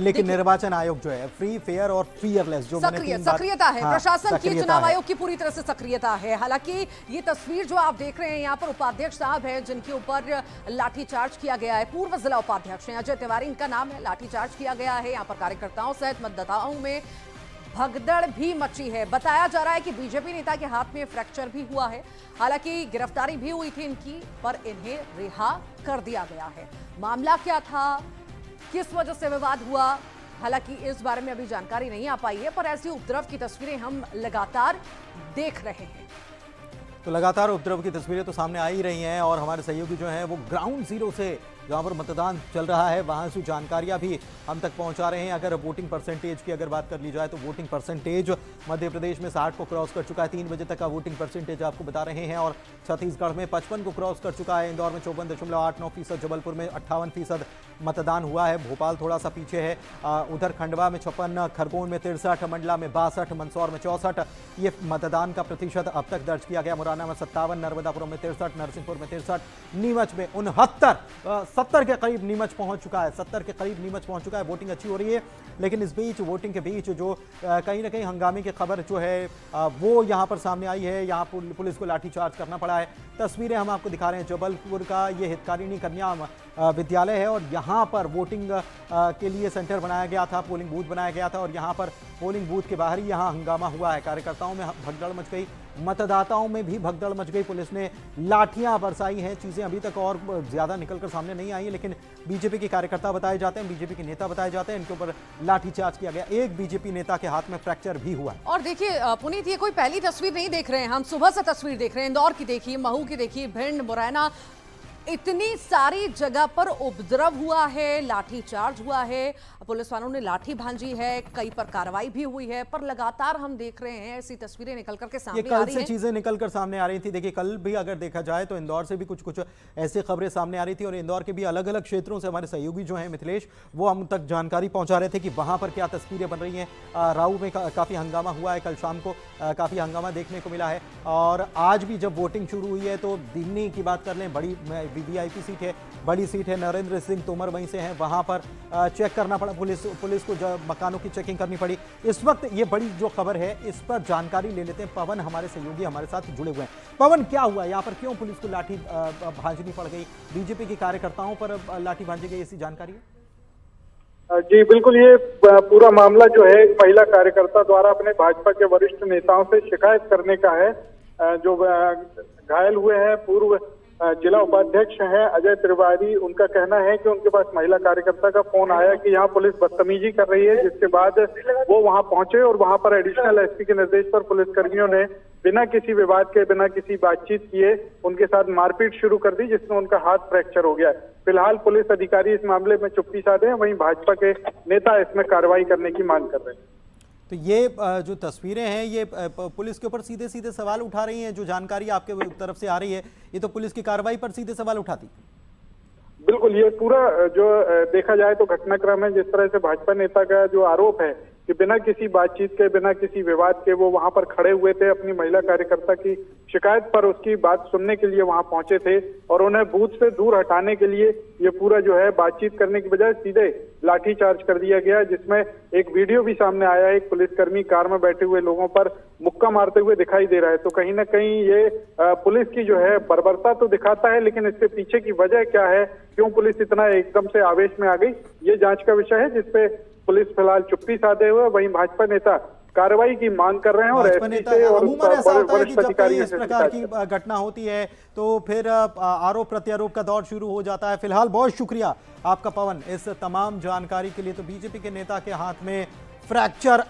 लेकिन निर्वाचन आयोग जो है फ्री, फेयर और फियरलेस जो सक्रियता है, प्रशासन की, चुनाव आयोग की पूरी तरह से सक्रियता है। हालांकि ये तस्वीर जो आप देख रहे हैं, यहाँ पर उपाध्यक्ष साहब हैं जिनके ऊपर लाठीचार्ज किया गया है, पूर्व जिला उपाध्यक्ष हैं अजय तिवारी इनका नाम है। लाठीचार्ज किया गया है, यहाँ पर कार्यकर्ताओं सहित मतदाताओं में भगदड़ भी मची है। बताया जा रहा है कि बीजेपी नेता के हाथ में फ्रैक्चर भी हुआ है, हालांकि गिरफ्तारी भी हुई थी इनकी, पर इन्हें रिहा कर दिया गया है। मामला क्या था, किस वजह से विवाद हुआ, हालांकि इस बारे में अभी जानकारी नहीं आ पाई है, पर ऐसी उपद्रव की तस्वीरें हम लगातार देख रहे हैं। तो लगातार उपद्रव की तस्वीरें तो सामने आ ही रही हैं और हमारे सहयोगी जो हैं वो ग्राउंड जीरो से जहाँ पर मतदान चल रहा है वहाँ से जानकारियाँ भी हम तक पहुँचा रहे हैं। अगर वोटिंग परसेंटेज की अगर बात कर ली जाए तो वोटिंग परसेंटेज मध्य प्रदेश में 60 को क्रॉस कर चुका है। 3 बजे तक का वोटिंग परसेंटेज आपको बता रहे हैं और छत्तीसगढ़ में 55 को क्रॉस कर चुका है। इंदौर में 54.89%, जबलपुर में 58% मतदान हुआ है। भोपाल थोड़ा सा पीछे है, उधर खंडवा में 56, खरगोन में 63, मंडला में 62, मंदसौर में 64 ये मतदान का प्रतिशत अब तक दर्ज किया गया। मुरैना में 57, नर्मदापुरम में 63, नरसिंहपुर में 63, नीमच में 69, 70 के करीब नीमच पहुंच चुका है, 70 के करीब नीमच पहुंच चुका है। वोटिंग अच्छी हो रही है, लेकिन इस बीच वोटिंग के बीच जो कहीं ना कहीं हंगामे की खबर जो है वो यहां पर सामने आई है। यहां पुलिस को लाठीचार्ज करना पड़ा है। तस्वीरें हम आपको दिखा रहे हैं, जबलपुर का ये हितकारिणी कन्या विद्यालय है और यहाँ पर वोटिंग के लिए सेंटर बनाया गया था, पोलिंग बूथ बनाया गया था और यहाँ पर पोलिंग बूथ के बाहर ही यहाँ हंगामा हुआ है। कार्यकर्ताओं में भगदड़ मच गई, मतदाताओं में भी भगदड़ मच गई, पुलिस ने लाठियां बरसाई हैं। चीजें अभी तक और ज्यादा निकलकर सामने नहीं आई है, लेकिन बीजेपी के कार्यकर्ता बताए जाते हैं, बीजेपी के नेता बताए जाते हैं, इनके ऊपर लाठीचार्ज किया गया। एक बीजेपी नेता के हाथ में फ्रैक्चर भी हुआ है। और देखिए पुनीत, ये कोई पहली तस्वीर नहीं देख रहे हैं, हम सुबह से तस्वीर देख रहे हैं। इंदौर की देखिए, महू की देखिए, भिंड, मुरैना, इतनी सारी जगह पर उपद्रव हुआ है, लाठी चार्ज हुआ है, पुलिस वालों ने लाठी भांजी है, कई पर कार्रवाई भी हुई है, पर लगातार हम देख रहे हैं ऐसी तस्वीरें निकल करके सामने आ रही हैं। कल से चीजें निकलकर सामने आ रही थी। देखिए कल भी अगर देखा जाए तो इंदौर से भी कुछ ऐसी खबरें सामने आ रही थी और इंदौर के भी अलग अलग क्षेत्रों से हमारे सहयोगी जो हैं मिथिलेश, वो हम तक जानकारी पहुंचा रहे थे कि वहां पर क्या तस्वीरें बन रही हैं। राऊ में काफी हंगामा हुआ है, कल शाम को काफी हंगामा देखने को मिला है और आज भी जब वोटिंग शुरू हुई है तो दिल्ली की बात कर लें, बड़ी वीवीआईपी सीट है, बड़ी सीट है, नरेंद्र सिंह तोमर वहीं से हैं, वहां पर चेक करना पड़ा, पुलिस को मकानों की चेकिंग करनी पड़ी। इस वक्त ये बड़ी जो खबर है इस पर जानकारी ले लेते हैं। पवन हमारे सहयोगी हमारे साथ जुड़े हुए हैं। पवन, क्या हुआ यहाँ पर, क्यों पुलिस को लाठी भांजनी पड़ गई, बीजेपी के कार्यकर्ताओं पर लाठी भांजी गई, ऐसी जानकारी है? जी बिल्कुल, ये पूरा मामला जो है एक महिला कार्यकर्ता द्वारा अपने भाजपा के वरिष्ठ नेताओं से शिकायत करने का है। जो घायल हुए हैं पूर्व जिला उपाध्यक्ष हैं अजय तिवारी, उनका कहना है कि उनके पास महिला कार्यकर्ता का फोन आया कि यहाँ पुलिस बदतमीजी कर रही है, जिसके बाद वो वहां पहुंचे और वहां पर एडिशनल एसपी के निर्देश पर पुलिसकर्मियों ने बिना किसी विवाद के, बिना किसी बातचीत किए उनके साथ मारपीट शुरू कर दी, जिसमें उनका हाथ फ्रैक्चर हो गया। फिलहाल पुलिस अधिकारी इस मामले में चुप्पी साधे हैं, वहीं भाजपा के नेता इसमें कार्रवाई करने की मांग कर रहे हैं। तो ये जो तस्वीरें हैं ये पुलिस के ऊपर सीधे सीधे सवाल उठा रही हैं। जो जानकारी आपके तरफ से आ रही है ये तो पुलिस की कार्रवाई पर सीधे सवाल उठाती। बिल्कुल, ये पूरा जो देखा जाए तो घटनाक्रम है, जिस तरह से भाजपा नेता का जो आरोप है कि बिना किसी बातचीत के, बिना किसी विवाद के वो वहां पर खड़े हुए थे, अपनी महिला कार्यकर्ता की शिकायत पर उसकी बात सुनने के लिए वहां पहुंचे थे और उन्हें बूथ से दूर हटाने के लिए ये पूरा जो है बातचीत करने की बजाय सीधे लाठीचार्ज कर दिया गया, जिसमें एक वीडियो भी सामने आया है। एक पुलिसकर्मी कार में बैठे हुए लोगों पर मुक्का मारते हुए दिखाई दे रहा है। तो कहीं ना कहीं ये पुलिस की जो है बर्बरता तो दिखाता है, लेकिन इसके पीछे की वजह क्या है, क्यों पुलिस इतना एकदम से आवेश में आ गई, ये जांच का विषय है, जिसपे पुलिस फिलहाल चुप्पी साधे हुए। वहीं भाजपा नेता कार्रवाई की मांग कर रहे हैं और वरिष्ठ अधिकारी इस प्रकार की घटना होती है तो फिर आरोप प्रत्यारोप का दौर शुरू हो जाता है। फिलहाल बहुत शुक्रिया आपका पवन इस तमाम जानकारी के लिए। तो बीजेपी के नेता के हाथ में फ्रैक्चर